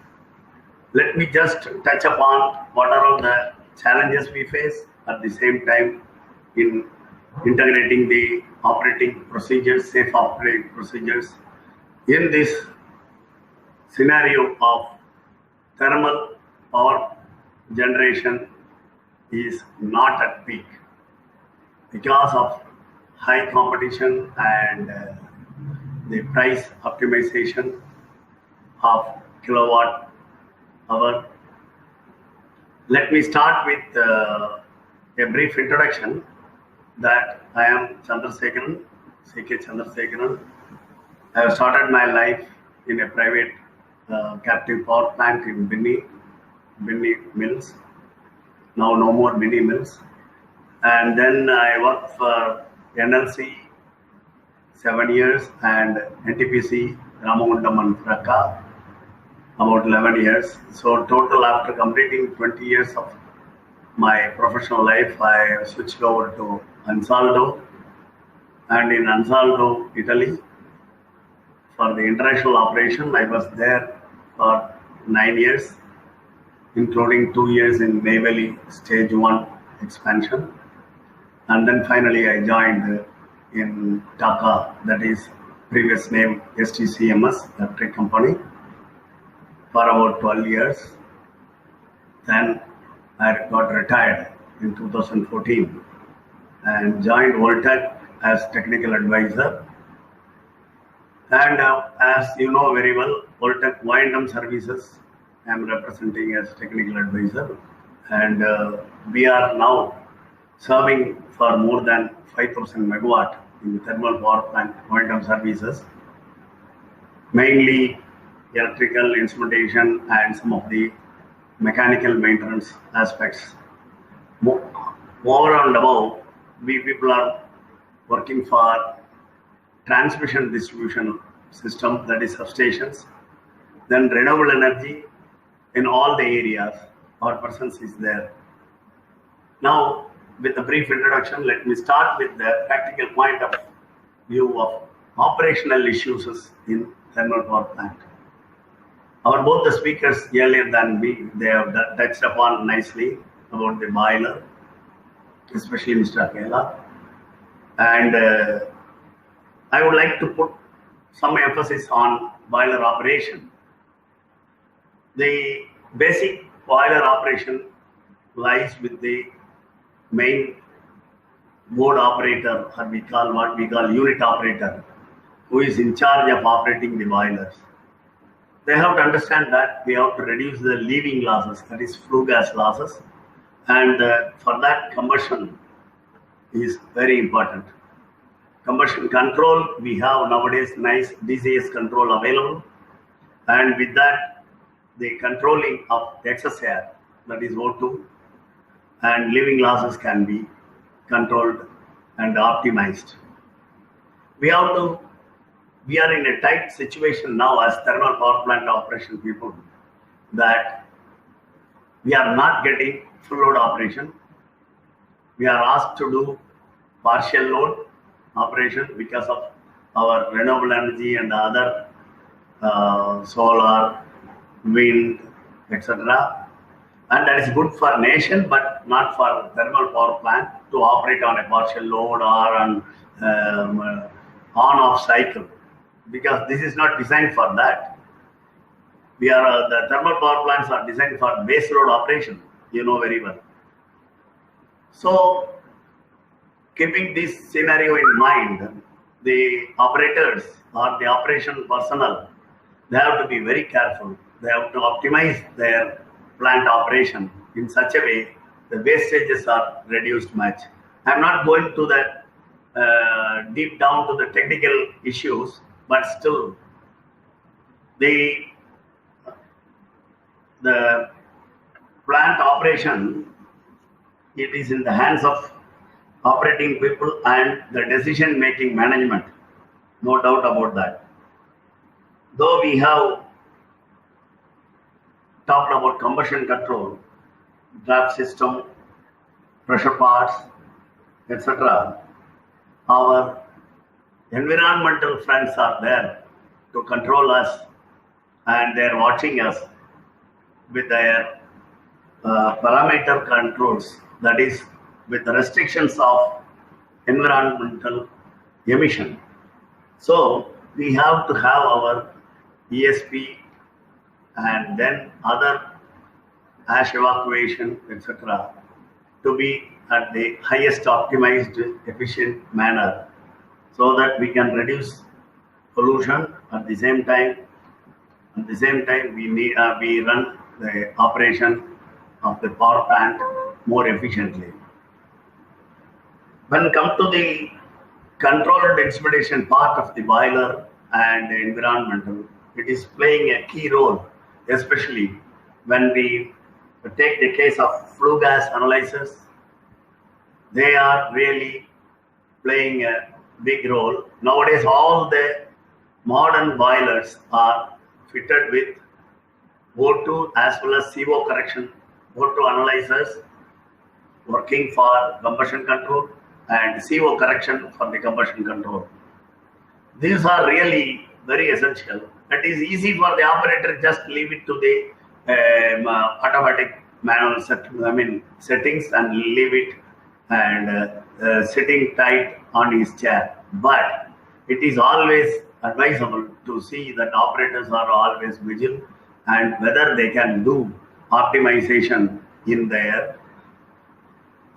Let me just touch upon what are all the challenges we face at the same time in integrating the operating procedures, safe operating procedures in this scenario of thermal power generation is not at peak because of high competition and the price optimization of kilowatt hour. Let me start with a brief introduction that I am Chandrasekharan, C.K. Chandrasekharan. I have started my life in a private captive power plant in Binni Mills. Now no more Binni Mills. And then I worked for NLC 7 years and NTPC Ramagundam and Fraka about 11 years. So total, after completing 20 years of my professional life, I switched over to Ansaldo, and in Ansaldo, Italy, for the international operation, I was there for 9 years, including 2 years in May Valley Stage 1 expansion. And then finally I joined in Dhaka, that is previous name STCMS, electric company, for about 12 years. Then I got retired in 2014 and joined Voltech as technical advisor. And as you know very well, Voltech Wind-Up Services, I am representing as technical advisor, and we are now serving for more than 5,000 megawatt in the thermal power plant Wind-Up Services, mainly electrical instrumentation and some of the mechanical maintenance aspects. More and above, we people are working for transmission distribution system, that is substations, then renewable energy in all the areas, our presence is there. Now, with a brief introduction, let me start with the practical point of view of operational issues in thermal power plant. Both the speakers earlier than me, they have touched upon nicely about the boiler, especially Mr. Akela. And I would like to put some emphasis on boiler operation. The basic boiler operation lies with the main board operator, or what we call unit operator, who is in charge of operating the boilers. They have to understand that we have to reduce the leaving losses, that is flue gas losses, and for that combustion is very important. Combustion control, we have nowadays nice DCS control available, and with that the controlling of excess air, that is O2, and leaving losses can be controlled and optimized. We are in a tight situation now as thermal power plant operation people, that we are not getting full load operation. We are asked to do partial load operation because of our renewable energy and other solar, wind, etc. And that is good for nation, but not for thermal power plant to operate on a partial load or on on-off cycle, because this is not designed for that. The thermal power plants are designed for base load operation, you know very well. So, keeping this scenario in mind, the operators or the operation personnel, they have to be very careful. They have to optimize their plant operation in such a way the wastages are reduced much. I'm not going to that deep down to the technical issues, but still the plant operation, it is in the hands of operating people and the decision making management, no doubt about that. Though we have talked about combustion control, draft system, pressure parts, etc., our environmental friends are there to control us, and they are watching us with their parameter controls, that is with the restrictions of environmental emission. So we have to have our ESP and then other ash evacuation, etc., to be at the highest optimized efficient manner, so that we can reduce pollution. At the same time we run the operation of the power plant more efficiently. When come to the controlled instrumentation part of the boiler and the environmental, it is playing a key role, especially when we take the case of flue gas analyzers. They are really playing a big role. Nowadays, all the modern boilers are fitted with O2 as well as CO correction, O2 analyzers working for combustion control and CO correction for the combustion control. These are really very essential. It is easy for the operator, just leave it to the automatic manual settings and leave it and sitting tight on his chair. But it is always advisable to see that operators are always vigilant and whether they can do optimization in their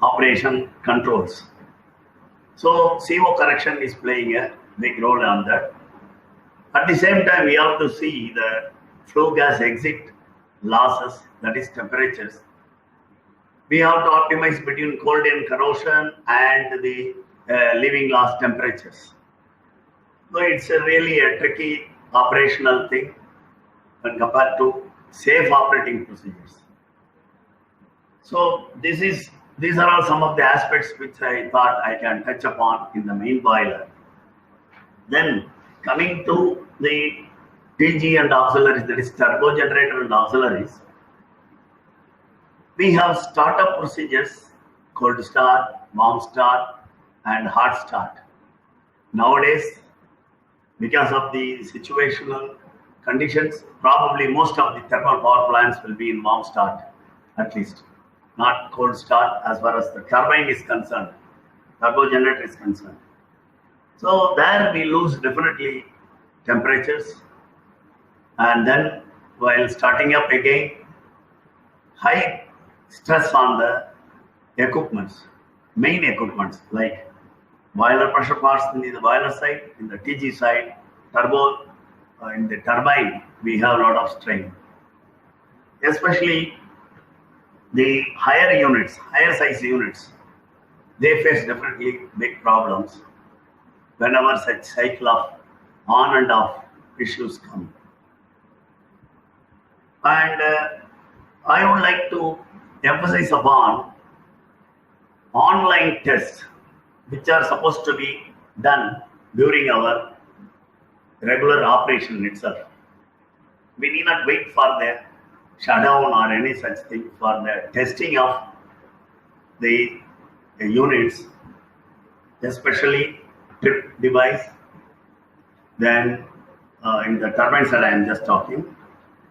operation controls. So CO correction is playing a big role on that. At the same time, we have to see the flue gas exit losses, that is temperatures. We have to optimize between cold and corrosion and the leaving loss temperatures. So it's really a tricky operational thing when compared to safe operating procedures. So these are all some of the aspects which I thought I can touch upon in the main boiler. Then coming to the TG and auxiliaries, that is turbo generator and auxiliaries. We have startup procedures, cold start, warm start, and hot start. Nowadays, because of the situational conditions, probably most of the thermal power plants will be in warm start, at least, not cold start as far as the turbine is concerned, turbo generator is concerned. So there we lose definitely temperatures, and then while starting up again, high stress on the equipments, main equipments like boiler pressure parts in the boiler side, in the TG side, turbo, in the turbine, we have a lot of strain. Especially the higher units, higher size units, they face definitely big problems whenever such cycle of on and off issues come. And I would like to emphasize upon online tests which are supposed to be done during our regular operation itself. We need not wait for the shutdown or any such thing for the testing of the units, especially trip device. Then in the turbine side I am just talking.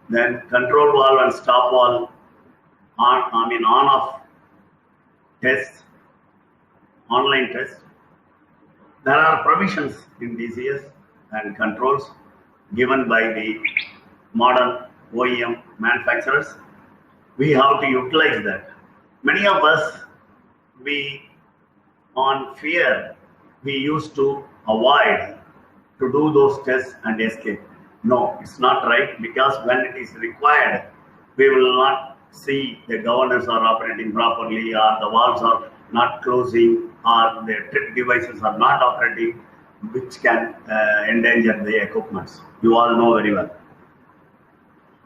Then control valve and stop valve on off tests, online tests. There are provisions in DCS and controls given by the modern OEM manufacturers. We have to utilize that. Many of us, on fear, we used to avoid to do those tests and escape. No, it's not right, because when it is required, we will not see the governors are operating properly, or the valves are not closing, or the trip devices are not operating, which can endanger the equipments. You all know very well.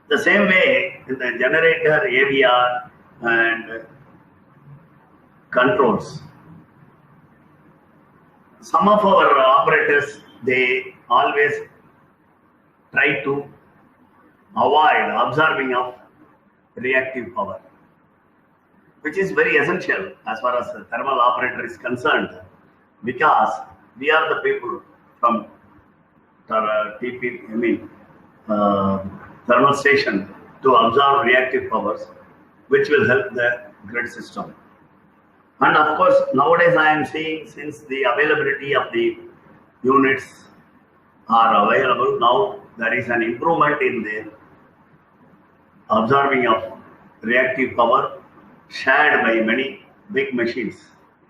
The same way in the generator, AVR, and controls. Some of our operators, they always try to avoid absorbing of reactive power, which is very essential as far as the thermal operator is concerned, because we are the people from thermal station to absorb reactive powers, which will help the grid system. And of course, nowadays I am seeing, since the availability of the units are available, now there is an improvement in the absorbing of reactive power shared by many big machines.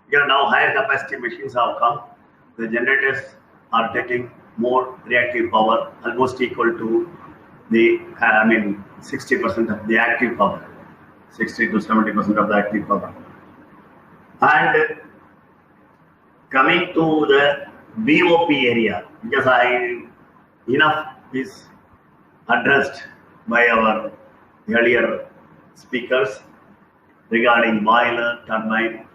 Because now higher capacity machines have come, the generators are taking more reactive power, almost equal to the 60% of the active power, 60 to 70% of the active power. And coming to the BOP area, because enough is addressed by our earlier speakers regarding boiler, turbine.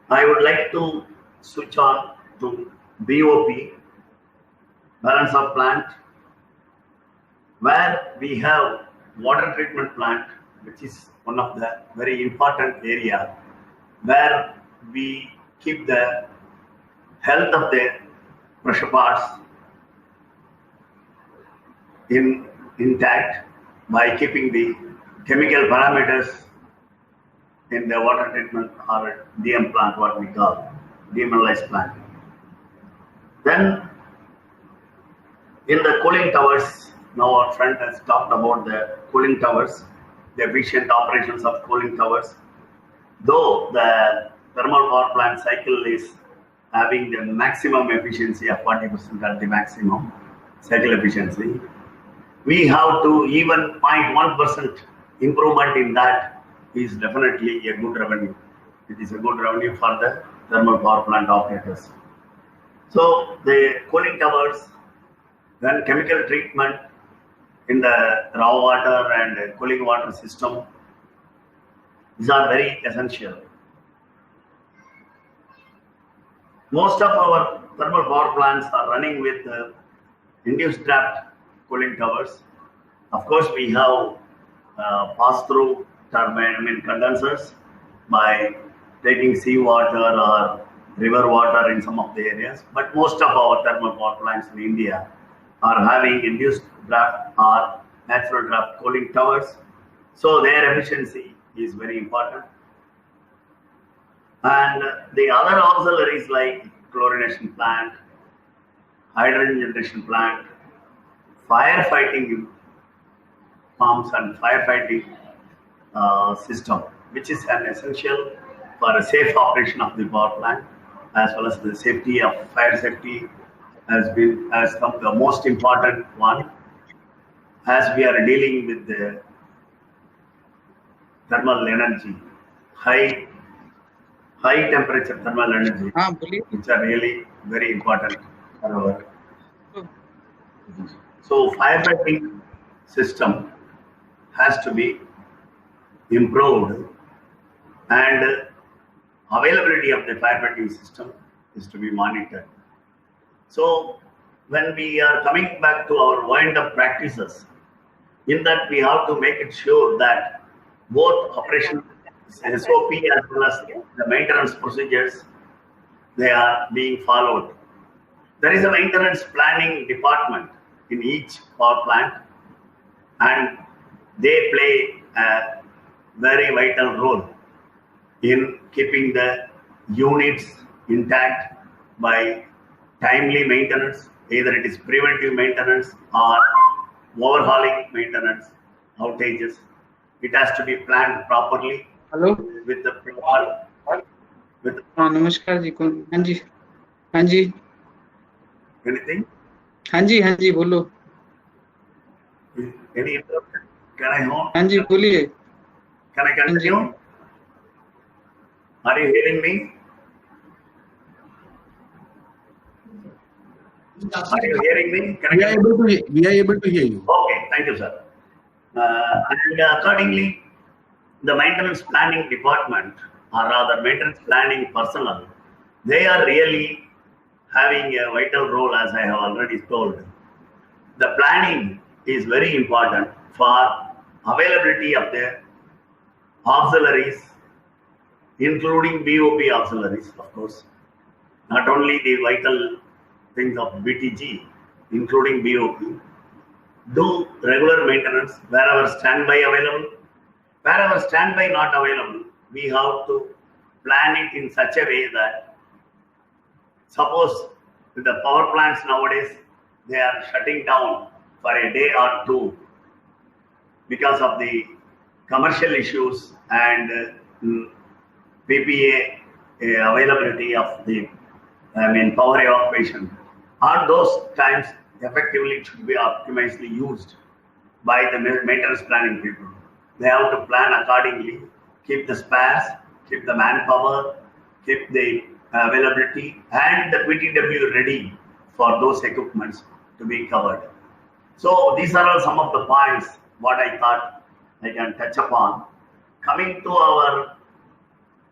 I would like to switch on to BOP, balance of plant, where we have water treatment plant, which is one of the very important area where we keep the health of the pressure parts intact by keeping the chemical parameters in the water treatment or DM plant, what we call demineralized plant. Then in the cooling towers, now our friend has talked about the cooling towers, the efficient operations of cooling towers. Though the thermal power plant cycle is having the maximum efficiency of 40% at the maximum cycle efficiency, we have to even 0.1% improvement in that is definitely a good revenue. It is a good revenue for the thermal power plant operators. So the cooling towers, then chemical treatment in the raw water and cooling water system, these are very essential. Most of our thermal power plants are running with induced draft cooling towers. Of course, we have pass-through turbine, condensers by taking seawater or river water in some of the areas. But most of our thermal power plants in India are having induced draft or natural draft cooling towers. So their efficiency is very important. And the other auxiliaries like chlorination plant, hydrogen generation plant, firefighting pumps and firefighting system, which is an essential for a safe operation of the power plant, as well as the safety of fire safety has come the most important one, as we are dealing with the thermal energy, high temperature thermal energy, which are really very important for our. So firefighting system has to be improved, and availability of the firefighting system is to be monitored. So when we are coming back to our wind-up practices, in that we have to make it sure that both operation SOP as well as the maintenance procedures, they are being followed. There is a maintenance planning department in each power plant, and they play a very vital role in keeping the units intact by timely maintenance, either it is preventive maintenance or overhauling maintenance outages. It has to be planned properly. Hello. With the proper. नमस्कार जी कौन हाँ जी Anything? हाँ जी बोलो. Any interruption? Can I know? हाँ जी बोलिए. Can I continue? Are you hearing me? Are you hearing me? We are able to hear you. Okay, thank you, sir. And accordingly, the maintenance planning department, or rather maintenance planning personnel, they are really having a vital role, as I have already told. The planning is very important for availability of the auxiliaries, including BOP auxiliaries, of course. Not only the vital things of BTG, including BOP. Do regular maintenance wherever standby available. Wherever standby not available, we have to plan it in such a way that, suppose with the power plants nowadays, they are shutting down for a day or two because of the commercial issues and PPA availability of the power evacuation. On those times, effectively it should be optimally used by the maintenance planning people. They have to plan accordingly, keep the spares, keep the manpower, keep the availability and the PTW ready for those equipments to be covered. So these are all some of the points what I thought I can touch upon. Coming to our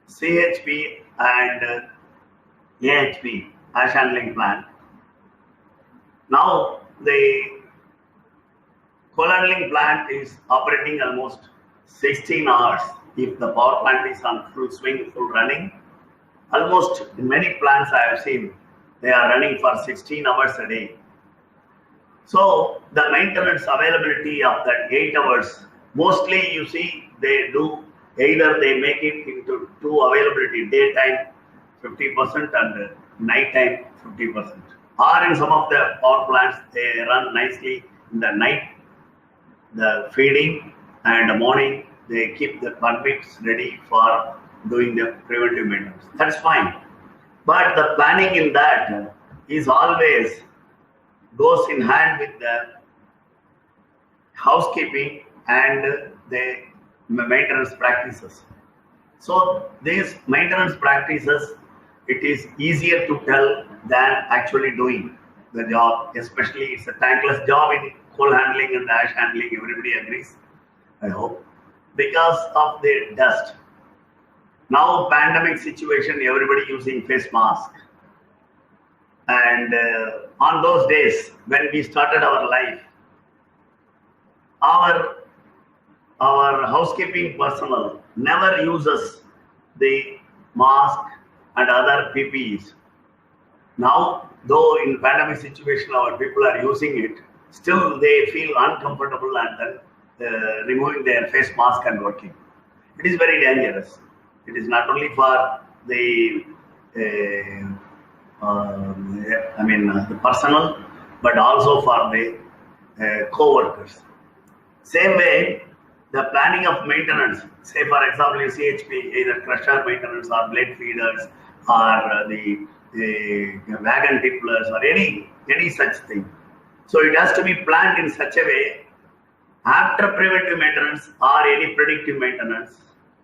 CHP and AHP, ash handling plant. Now the coal handling plant is operating almost 16 hours. If the power plant is on full swing, full running, almost in many plants I have seen, they are running for 16 hours a day. So the maintenance availability of that 8 hours, mostly you see they do either they make it into two availability, daytime 50% and nighttime 50%. Or in some of the power plants, they run nicely in the night, the feeding, and the morning they keep the convicts ready for doing the preventive maintenance. That's fine. But the planning in that is always goes in hand with the housekeeping and the maintenance practices. So these maintenance practices, it is easier to tell than actually doing the job. Especially it's a thankless job in coal handling and ash handling, everybody agrees, I hope, because of the dust. Now pandemic situation, everybody using face mask. And on those days when we started our life, our our housekeeping personnel never uses the mask and other PPEs. Now, though in pandemic situation our people are using it, still they feel uncomfortable and then removing their face mask and working. It is very dangerous. It is not only for the the personnel, but also for the co-workers. Same way, the planning of maintenance, say for example in CHP, either crusher maintenance or blade feeders or the wagon tipplers or any such thing. So it has to be planned in such a way, after preventive maintenance or any predictive maintenance,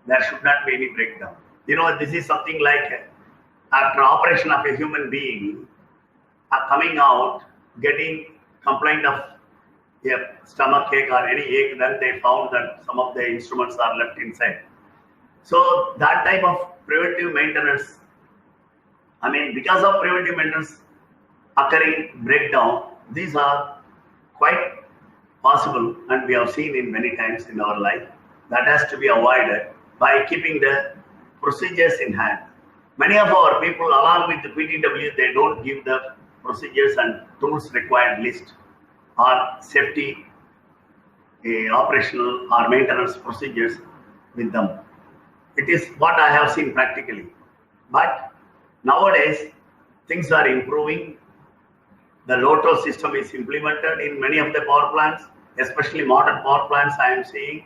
there should not be any breakdown. You know, this is something like after operation of a human being, coming out, getting complaint of a stomach ache or any ache, then they found that some of the instruments are left inside. So that type of preventive maintenance, I mean, because of preventive maintenance occurring breakdown, these are quite possible and we have seen in many times in our life. That has to be avoided by keeping the procedures in hand. Many of our people, along with the PTW, they don't give the procedures and tools required list or safety, operational or maintenance procedures with them. It is what I have seen practically. But nowadays, things are improving. The LOTO system is implemented in many of the power plants, especially modern power plants I am seeing.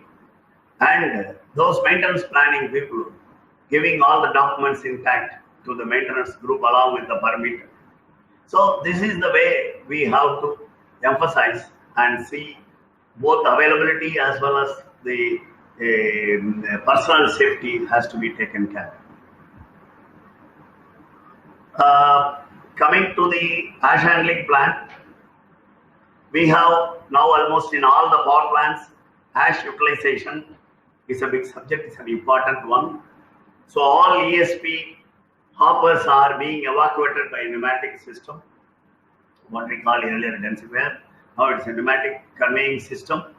And those maintenance planning people giving all the documents intact to the maintenance group along with the permit. So this is the way we have to emphasize and see both availability as well as the personal safety has to be taken care of. Coming to the ash handling plant, we have now almost in all the power plants, ash utilization is a big subject, it's an important one. So all ESP hoppers are being evacuated by pneumatic system, what we call earlier densifier. Now it's a pneumatic conveying system.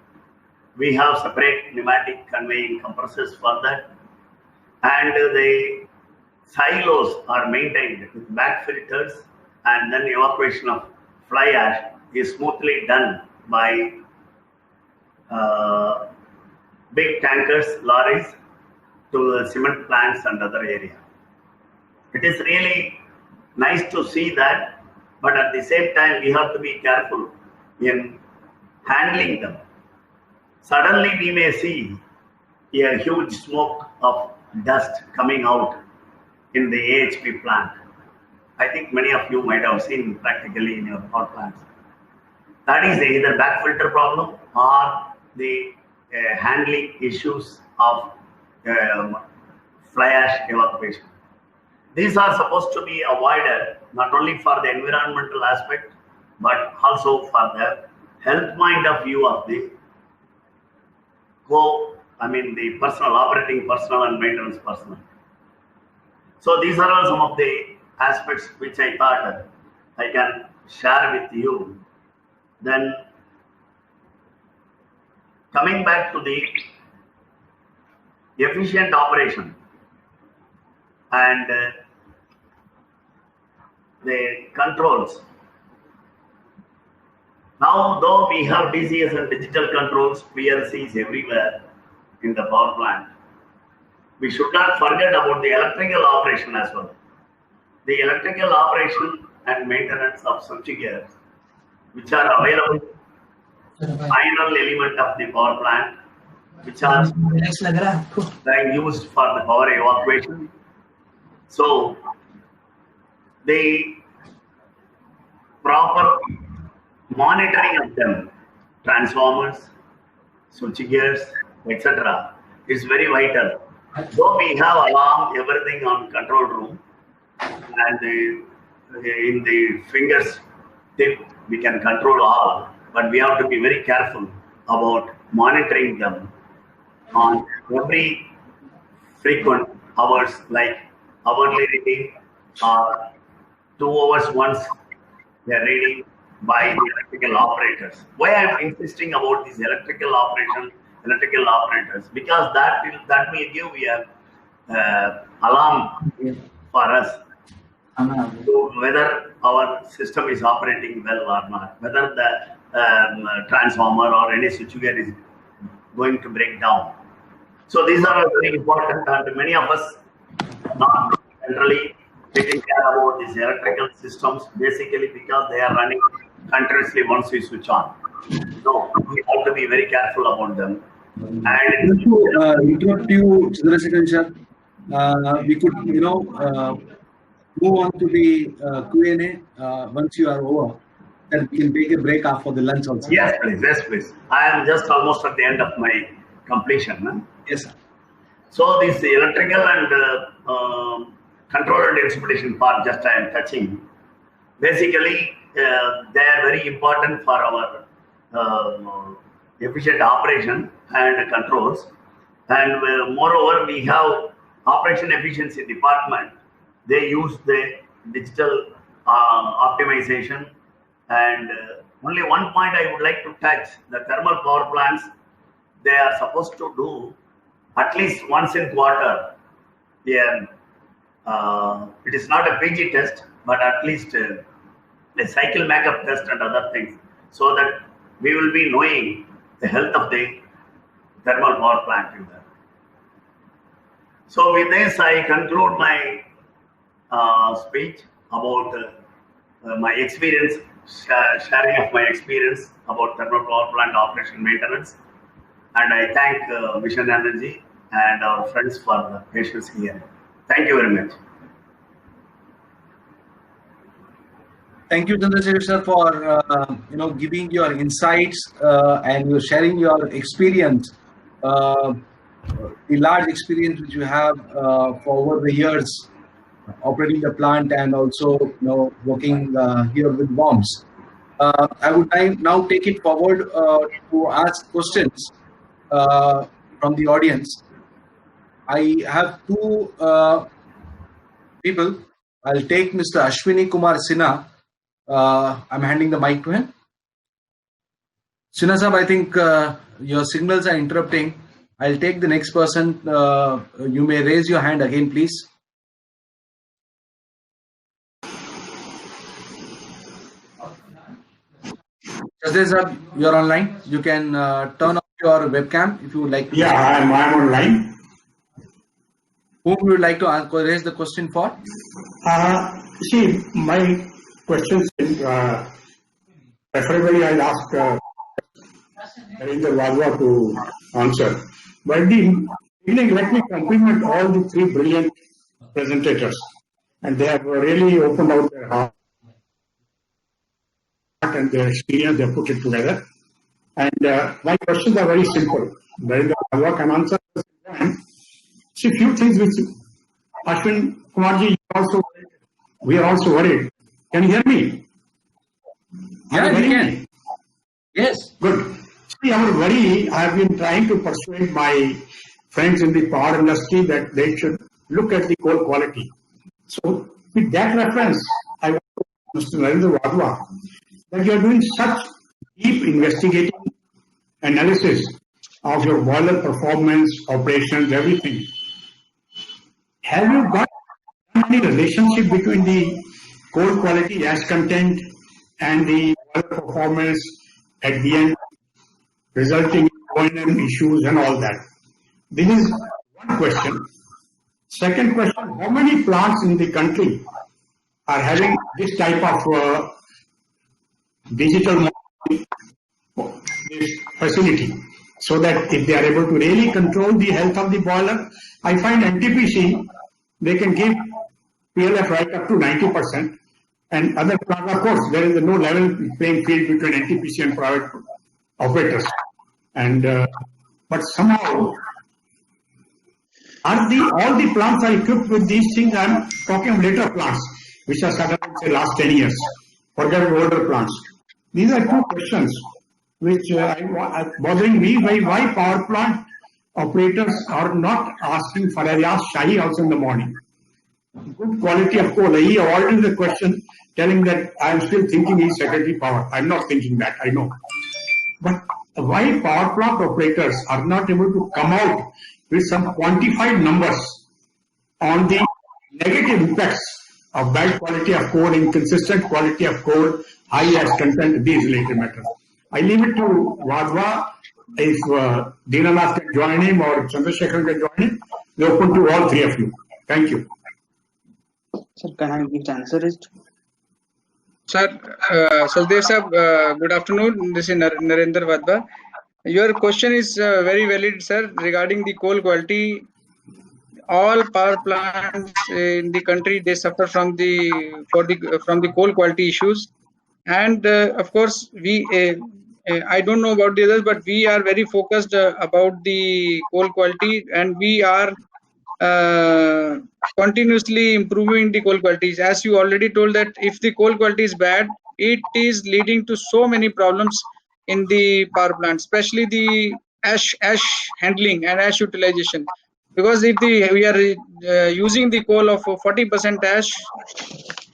We have separate pneumatic conveying compressors for that. And the silos are maintained with back filters, and then evacuation of fly ash is smoothly done by big tankers, lorries to the cement plants and other area. It is really nice to see that, but at the same time we have to be careful in handling them. Suddenly we may see a huge smoke of dust coming out in the AHP plant. I think many of you might have seen practically in your power plants. That is either back filter problem or the handling issues of fly ash evacuation. These are supposed to be avoided not only for the environmental aspect, but also for the health point of view of the the personal operating personnel and maintenance personnel. So these are all some of the aspects which I thought I can share with you. Then coming back to the efficient operation and the controls. Now, though we have DCS and digital controls, PLCs everywhere in the power plant, we should not forget about the electrical operation as well. The electrical operation and maintenance of switchgears, which are available, final element of the power plant, which are being used for the power evacuation. So, the proper monitoring of them, transformers, switchgears, etc., is very vital. Though we have alarm, everything on control room, and in the fingers tip we can control all, but we have to be very careful about monitoring them on every frequent hours, like hourly reading or 2 hours once they are reading by the electrical operators. Why I am insisting about this electrical operation electrical operators, because that will give a alarm for us to whether our system is operating well or not, whether the transformer or any switchgear is going to break down. So these are very important, and many of us not generally taking care about these electrical systems, basically because they are running continuously once we switch on. So we have to be very careful about them. And to interrupt you, Chandrasekhar sir, we could, move on to the Q&A once you are over. Then we can take a break after the lunch also. yes, please, yes, please. I am just almost at the end of my completion. Huh? Yes, sir. So this electrical and control and instrumentation part, just I am touching. Basically, they are very important for our efficient operation and controls. And moreover, we have operation efficiency department. They use the digital optimization. And only one point I would like to touch: the thermal power plants, they are supposed to do at least once in quarter. Yeah, it is not a PG test, but at least a cycle makeup test and other things, so that we will be knowing the health of the thermal power plant in that. So with this, I conclude my speech about my experience, sharing of my experience about thermal power plant operation maintenance. And I thank Mission Energy and our friends for the patience here. Thank you very much. Thank you, Chandrasekhar sir, for giving your insights and you're sharing your experience, the large experience which you have for over the years operating the plant and also working here with bombs. I would now take it forward to ask questions from the audience. I have two people. I'll take Mr. Ashwini Kumar Sinha. I'm handing the mic to him. Sinha sir, I think your signals are interrupting. I'll take the next person. You may raise your hand again, please. Jasdev sir, you're online. You can turn off your webcam if you would like to. Yeah, I'm online. Whom would you like to raise the question for? See, my questions, preferably I'll ask Narendra Wadhwa to answer. But in the beginning, let me compliment all the three brilliant presentators. And they have really opened out their heart and their experience, they put it together. And my questions are very simple. Narendra Wadhwa can answer. See, few things which Ashwin Kumarji we are also worried. Can you hear me? Yeah, you can. Yes. Good. See, our worry, I have been trying to persuade my friends in the power industry that they should look at the coal quality. So, with that reference, I want to Mr. Narendra Wadhwa that you are doing such deep investigating analysis of your boiler performance, operations, everything. Have you got any relationship between the coal quality, ash content, and the boiler performance at the end, resulting in O&M issues and all that? This is one question. Second question, how many plants in the country are having this type of digital facility, so that if they are able to really control the health of the boiler? I find NTPC, they can give PLF right up to 90%, and other plants, of course, there is no level playing field between NTPC and private operators. And but somehow, all the plants are equipped with these things? I'm talking of later plants, which are started in the last 10 years. Forget older plants. These are two questions which are bothering me. Why power plant operators are not asking for? I asked Shahi also in the morning. Good quality of coal. He avoided the question, telling that I am still thinking he's secondary power. I'm not thinking that, I know. But why power plant operators are not able to come out with some quantified numbers on the negative impacts of bad quality of coal, inconsistent quality of coal, high ash content, these related matters. I leave it to Vadva. If Dinanath can join him or Chandrasekhar can join him, we open to all three of you. Thank you. Sir, can I give the answer? Sir, Sachdev sir, good afternoon. This is Narendra Vadva. Your question is very valid, sir, regarding the coal quality. All power plants in the country, they suffer from the coal quality issues, and of course I don't know about the others, but we are very focused about the coal quality, and we are continuously improving the coal qualities. As you already told that if the coal quality is bad, it is leading to so many problems in the power plant, especially the ash handling and ash utilization. Because if we are using the coal of 40% ash,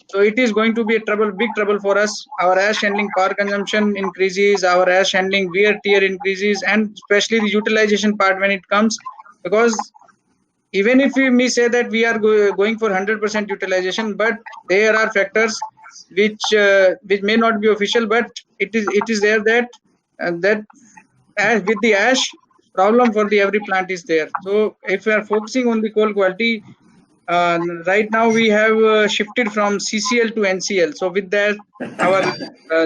so it is going to be a big trouble for us. Our ash handling power consumption increases, our ash handling wear tear increases, and especially the utilization part when it comes. Because even if we may say that we are going for 100% utilization, but there are factors which may not be official, but it is there that with the ash, problem for the every plant is there. So if we are focusing on the coal quality, right now we have shifted from CCL to NCL. So with that, our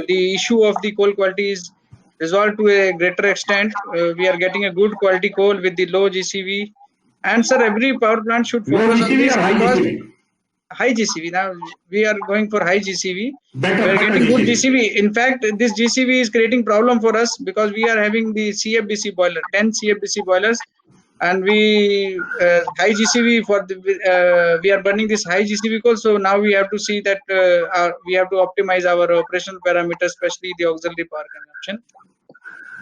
the issue of the coal quality is resolved to a greater extent. We are getting a good quality coal with the low GCV. And sir, every power plant should focus on this because high GCV. Now we are going for high GCV. We are getting good GCV. In fact, this GCV is creating problem for us because we are having the CFBC boiler, 10 CFBC boilers, and we high GCV for the we are burning this high GCV coal. So now we have to see that we have to optimize our operational parameters, especially the auxiliary power consumption.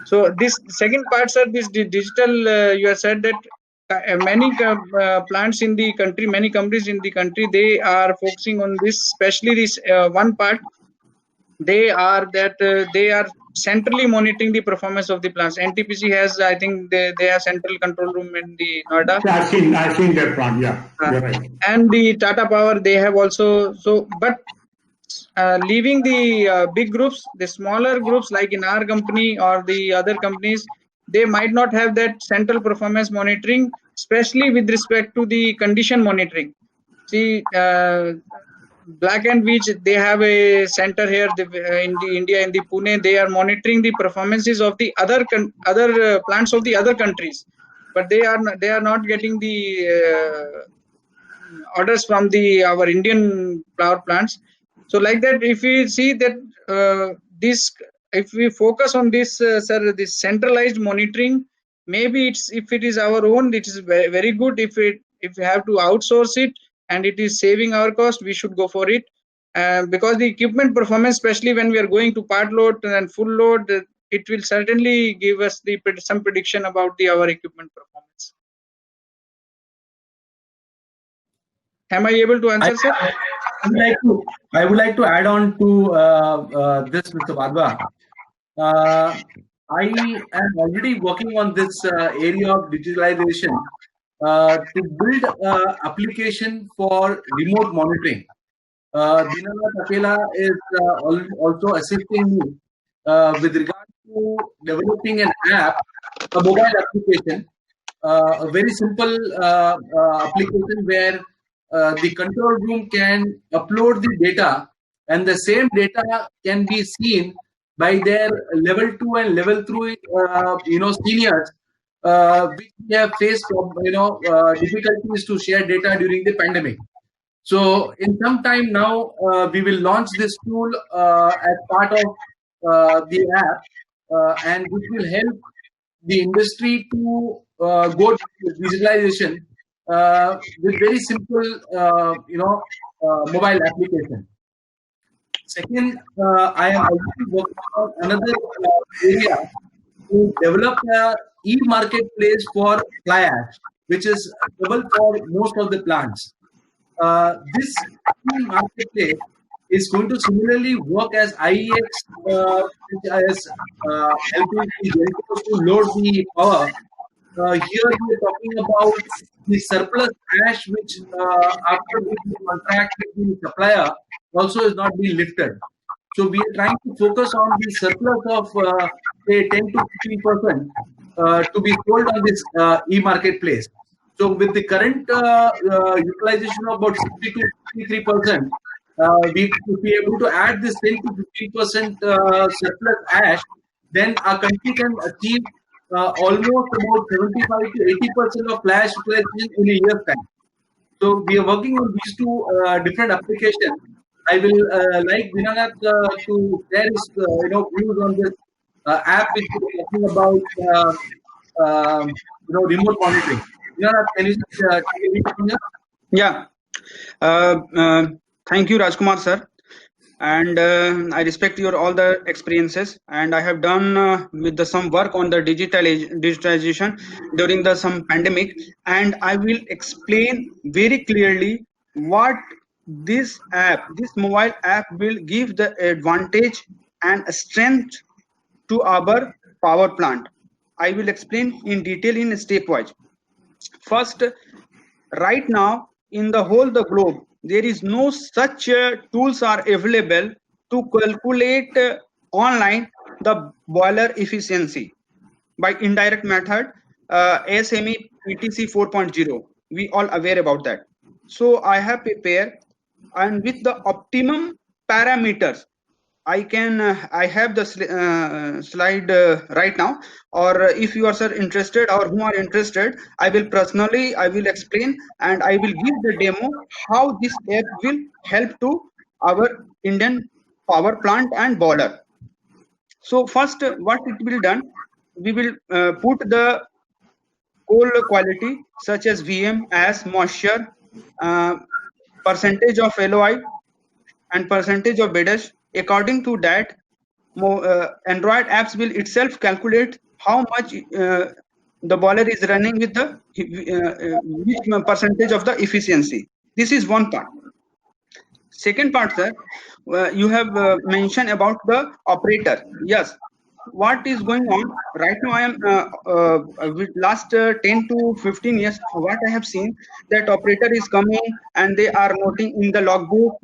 So this second part, sir, this digital. You have said that. Many plants in the country, many companies in the country, they are focusing on this, especially this one part. They are centrally monitoring the performance of the plants. NTPC has, I think, they have central control room in the Noida. I've seen that plant. Yeah, you're right. And the Tata Power, they have also. So, but leaving the big groups, the smaller groups like in our company or the other companies, they might not have that central performance monitoring, especially with respect to the condition monitoring. See, Black and Veatch, they have a center here in the India, in the Pune. They are monitoring the performances of the other plants of the other countries, but they are not getting the orders from our Indian power plants. So like that, if we see that if we focus on this, sir, this centralized monitoring, maybe if it is our own, it is very, very good. If we have to outsource it and it is saving our cost, we should go for it. Because the equipment performance, especially when we are going to part load and full load, it will certainly give us some prediction about our equipment performance. Am I able to answer, sir? I would like to add on to this, Mr. Vadva. I am already working on this area of digitalization to build an application for remote monitoring. Dinanath Akela is also assisting me with regard to developing an app, a mobile application, a very simple application where the control room can upload the data, and the same data can be seen by their level 2 and level 3, seniors, which we have faced, difficulties to share data during the pandemic. So, in some time now, we will launch this tool as part of the app, and which will help the industry to go to digitalization with very simple, mobile application. Second, I am already working on another area to develop an e-marketplace for fly ash, which is available for most of the plants. This e-marketplace is going to similarly work as IEX, which is helping the GENCOs to load the power. Here we are talking about the surplus ash, which after the contract with the supplier also is not being lifted. So we are trying to focus on the surplus of say 10 to 15% to be sold on this e-marketplace. So with the current utilization of about 60 to 63%, we will be able to add this 10 to 15% surplus ash, then our country can achieve almost about 75 to 80% of fly ash utilization in a year's time. So we are working on these two different applications. I will like Dinanath to share his views on this app which we are talking about remote monitoring. Dinanath, can you just take a lead from here? Yeah. Thank you, Rajkumar sir. And I respect your all the experiences, and I have done with some work on the digitalization during the some pandemic, and I will explain very clearly what this app, this mobile app will give the advantage and strength to our power plant. I will explain in detail in stepwise. First, right now in the whole the globe, there is no such tools are available to calculate online the boiler efficiency by indirect method, ASME PTC 4.0. We all aware about that. So I have prepared, and with the optimum parameters, I have the slide right now, or if you are sir interested or who are interested, I will explain, and I will give the demo how this app will help to our Indian power plant and boiler. So first, what it will done, we will put the coal quality such as VM, as moisture, percentage of LOI, and percentage of BDS. According to that, Android apps will itself calculate how much the boiler is running with the which percentage of the efficiency. This is one part. Second part, sir, you have mentioned about the operator. Yes, what is going on right now? I am with last 10 to 15 years, what I have seen, that operator is coming and they are noting in the logbook,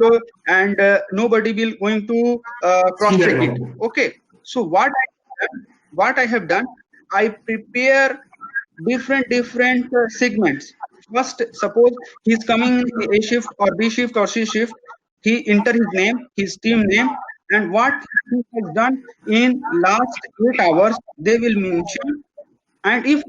and nobody will going to cross check it. Okay, so what I have done, I prepare different segments. First, suppose he's coming in A shift or B shift or C shift, he enter his name, his team name, and what he has done in last 8 hours, they will mention. And if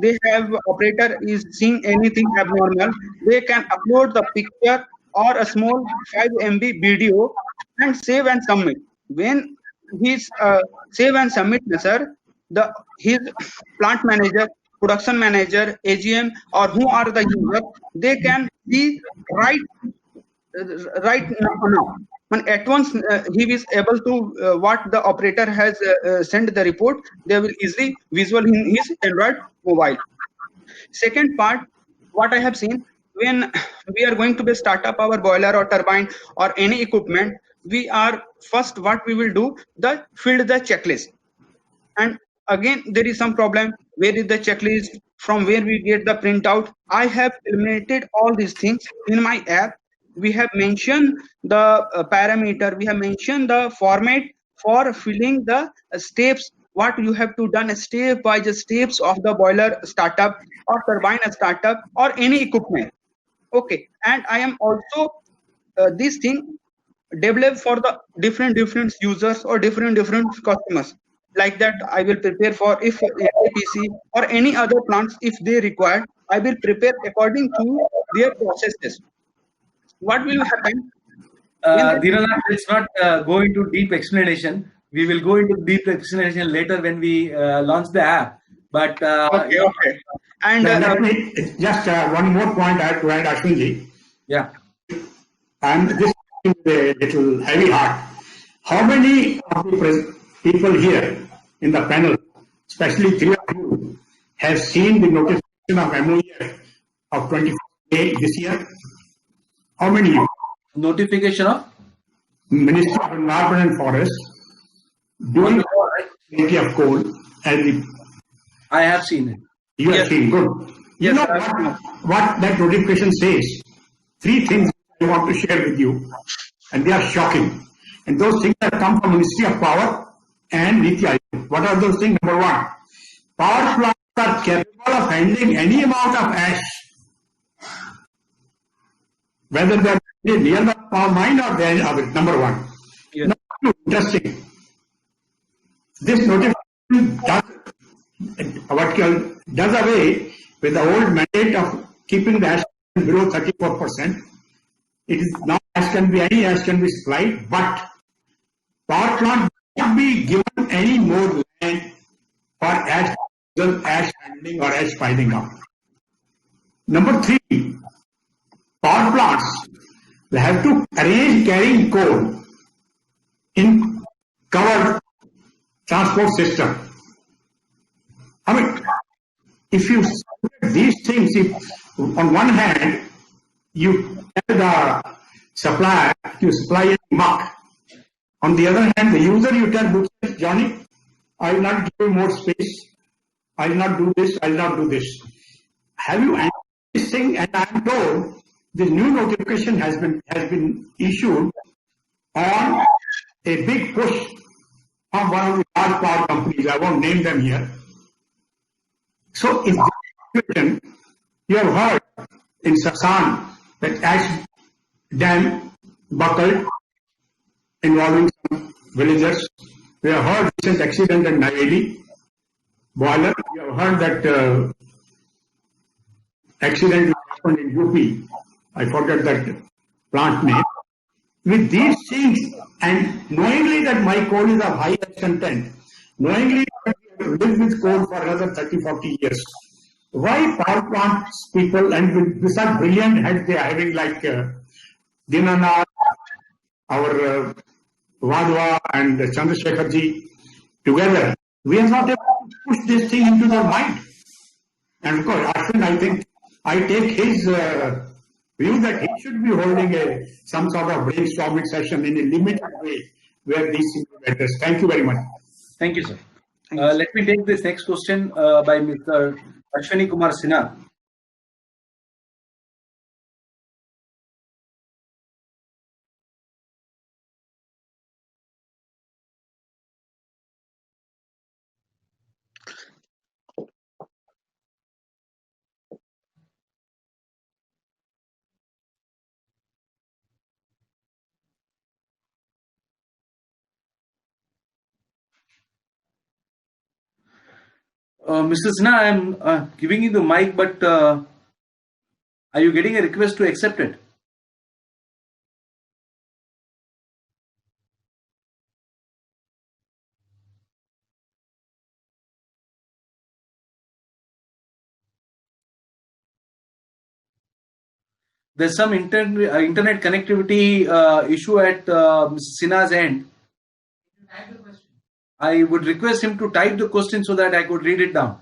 they have operator is seeing anything abnormal, they can upload the picture or a small 5 MB video and save and submit. When he's save and submit, sir, his plant manager, production manager, AGM, or who are the user, they can see right now. And at once he is able to what the operator has sent the report, they will easily visual in his Android mobile. Second part, what I have seen, when we are going to start up our boiler or turbine or any equipment, we are first what we will do, fill the checklist. And again there is some problem, where is the checklist, from where we get the printout. I have eliminated all these things in my app. We have mentioned the parameter, we have mentioned the format for filling the steps, what you have to done step by the steps of the boiler startup or turbine startup or any equipment. Okay, and I am also this thing developed for the different users or different customers. Like that, I will prepare for if APC or any other plants, if they require, I will prepare according to their processes. What will happen? Dinanath, let's not go into deep explanation. We will go into deep explanation later when we launch the app. But okay. And let me just one more point I have to add, Ashwinji. Yeah. And this is a little heavy heart. How many of the people here in the panel, especially 3 of you, have seen the notification of MOEF of 24th May this year? How many? Notification of? Ministry of Environment and Forest doing quality of coal as the I have seen it. you have Yes. seen. Good. You Yes, know what that notification says? 3 things I want to share with you, and they are shocking. And those things that come from Ministry of Power and Niti Aayog. What are those things? Number 1, power plants are capable of handling any amount of ash, whether they are near the power mine or they are it. Number 1. Yes. Number 2, interesting. This notification does away with the old mandate of keeping the ash below 34%. It is now any ash can be supplied, but power plant not be given any more land for ash handling or ash piling up. Number 3, power plants will have to arrange carrying coal in covered transport system. I mean, if you look at these things, if on one hand you tell the supplier you supply a muck, on the other hand the user you tell, Johnny, I will not give you more space, I will not do this, I will not do this. Have you answered this thing? And I am told this new notification has been issued on a big push from one of the large power companies. I won't name them here. So in this situation, you have heard in Sasan that ash dam buckled involving some villagers. We have heard recent accident at Naveli boiler. We have heard that accident which happened in UP. I forgot that plant name. With these things, and knowingly that my coal is of high ash content, knowingly that we have lived with coal for another 30-40 years, why power plants people and with such brilliant heads they are having like Dinanath, our Wadhwa and Chandrasekhar ji together, we are not able to push this thing into their mind. And of course, I think I take his view that he should be holding some sort of brainstorming session in a limited way where these things are addressed. Thank you very much. Thank you, sir. Let me take this next question by Mr. Ashwani Kumar Sinha. Mr. Sinha, I am giving you the mic, but are you getting a request to accept it? There's some internet connectivity issue at Mr. Sinha's end. I would request him to type the question so that I could read it down.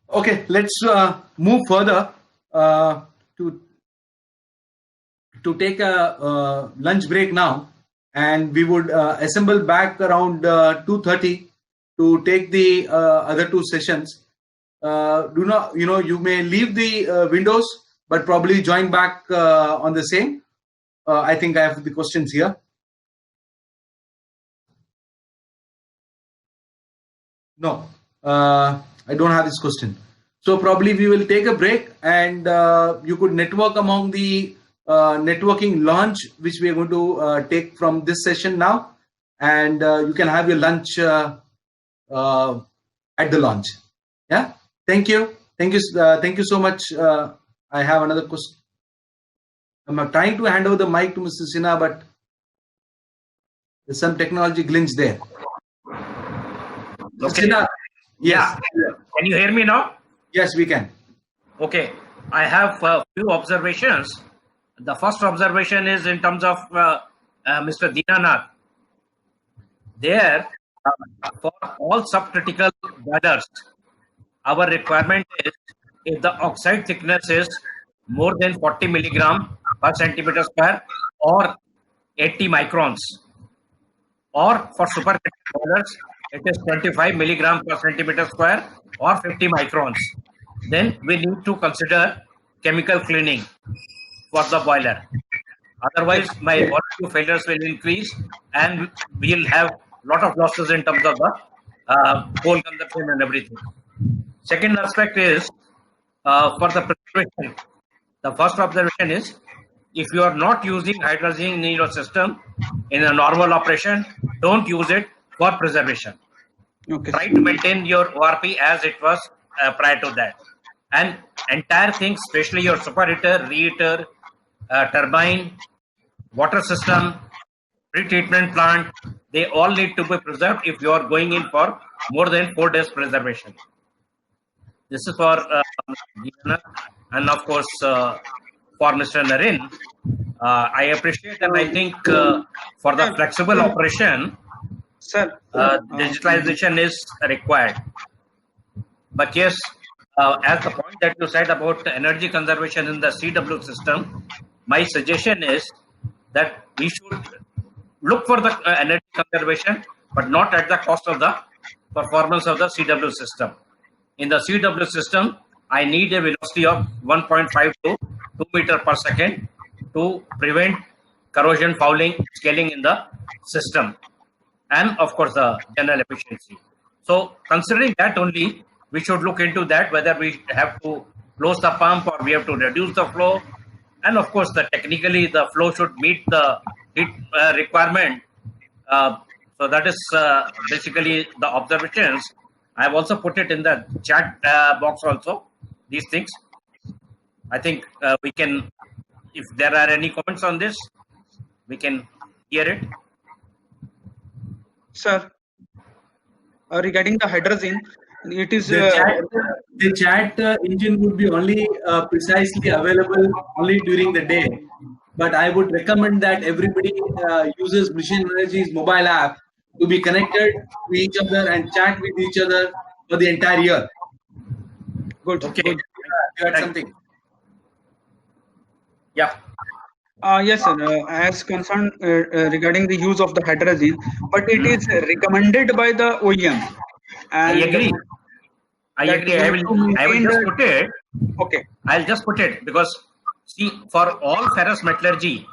Okay, let's move further to take a lunch break now, and we would assemble back around 2:30 to take the other 2 sessions. Do not, you may leave the windows, but probably join back on the same. I think I have the questions here. No, I don't have this question. So probably we will take a break, and you could network among the networking launch, which we are going to take from this session now, and you can have your lunch at the launch. Yeah. Thank you. Thank you so much. I have another question. I'm trying to hand over the mic to Mr. Sinha, but there's some technology glitch there. Okay. Sinha, Yeah. Can you hear me now? yes, we can. Okay. I have a few observations The first observation is in terms of Mr. Dinanath. There, for all subcritical boilers, our requirement is if the oxide thickness is more than 40 milligram per centimeter square or 80 microns, or for supercritical boilers, it is 25 milligram per centimeter square or 50 microns. Then we need to consider chemical cleaning for the boiler. Otherwise, my water failures will increase and we'll have lot of losses in terms of the coal consumption and everything. Second aspect is for the preservation. The first observation is if you are not using hydrazine in your system in a normal operation, don't use it for preservation. Okay. Try to maintain your ORP as it was prior to that. And entire thing, especially your superheater, reheater, turbine, water system, pretreatment plant, they all need to be preserved if you are going in for more than 4 days preservation. This is for and of course for Mr. Naren. I appreciate and I think for the flexible operation, Sir, digitalization is required. But yes, as the point that you said about the energy conservation in the CW system, my suggestion is that we should look for the energy conservation, but not at the cost of the performance of the CW system. In the CW system, I need a velocity of 1.5 to 2 meter per second to prevent corrosion, fouling, scaling in the system, and of course the general efficiency. So considering that only, we should look into that, whether we have to close the pump or we have to reduce the flow. And of course, technically the flow should meet the heat requirement. So that is basically the observations. I have also put it in the chat box also, these things. I think we can, if there are any comments on this, we can hear it. sir, regarding the hydrazine, it is The chat engine would be only precisely available only during the day. But I would recommend that everybody uses Mission Energy's mobile app to be connected to each other and chat with each other for the entire year. good. Okay. Good. You had something? Yeah. Yes, sir. As concerned regarding the use of the hydrazine, but it is recommended by the OEM. I And agree. I that agree. we I have will. to I will maintain just the- put it. Okay. I'll just put it because see, for all ferrous metallurgy,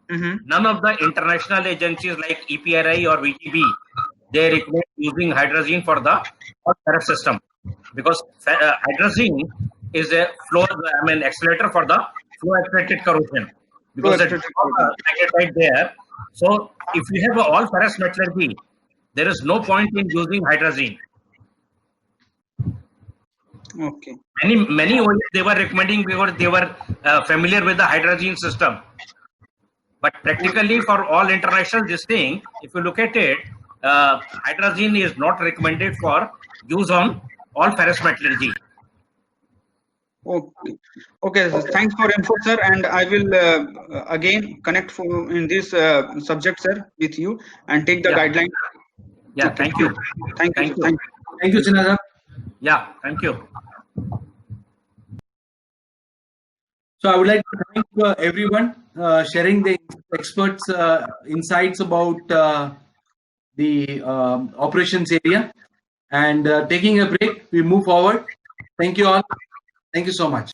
Mm-hmm. none of the international agencies like EPRI or VTB, they recommend using hydrazine for the ferrous system because hydrazine is a accelerator for the flow accelerated corrosion because it's right there. So if you have all ferrous metallurgy, there is no point in using hydrazine. Okay. Many OEMs they were recommending because they were familiar with the hydrazine system. But practically for all international this thing, if you look at it, hydrazine is not recommended for use on all ferrous metallurgy. Okay. Okay. Sir. Thanks for info, sir. And I will again connect in this subject, sir, with you and take the Yeah. guideline. Yeah, thank you. Thank you. Thank you. Thank you. Thank you, Sinara. Yeah, thank you. So I would like to thank everyone sharing the experts' insights about the operations area. And taking a break, we move forward. Thank you all. Thank you so much.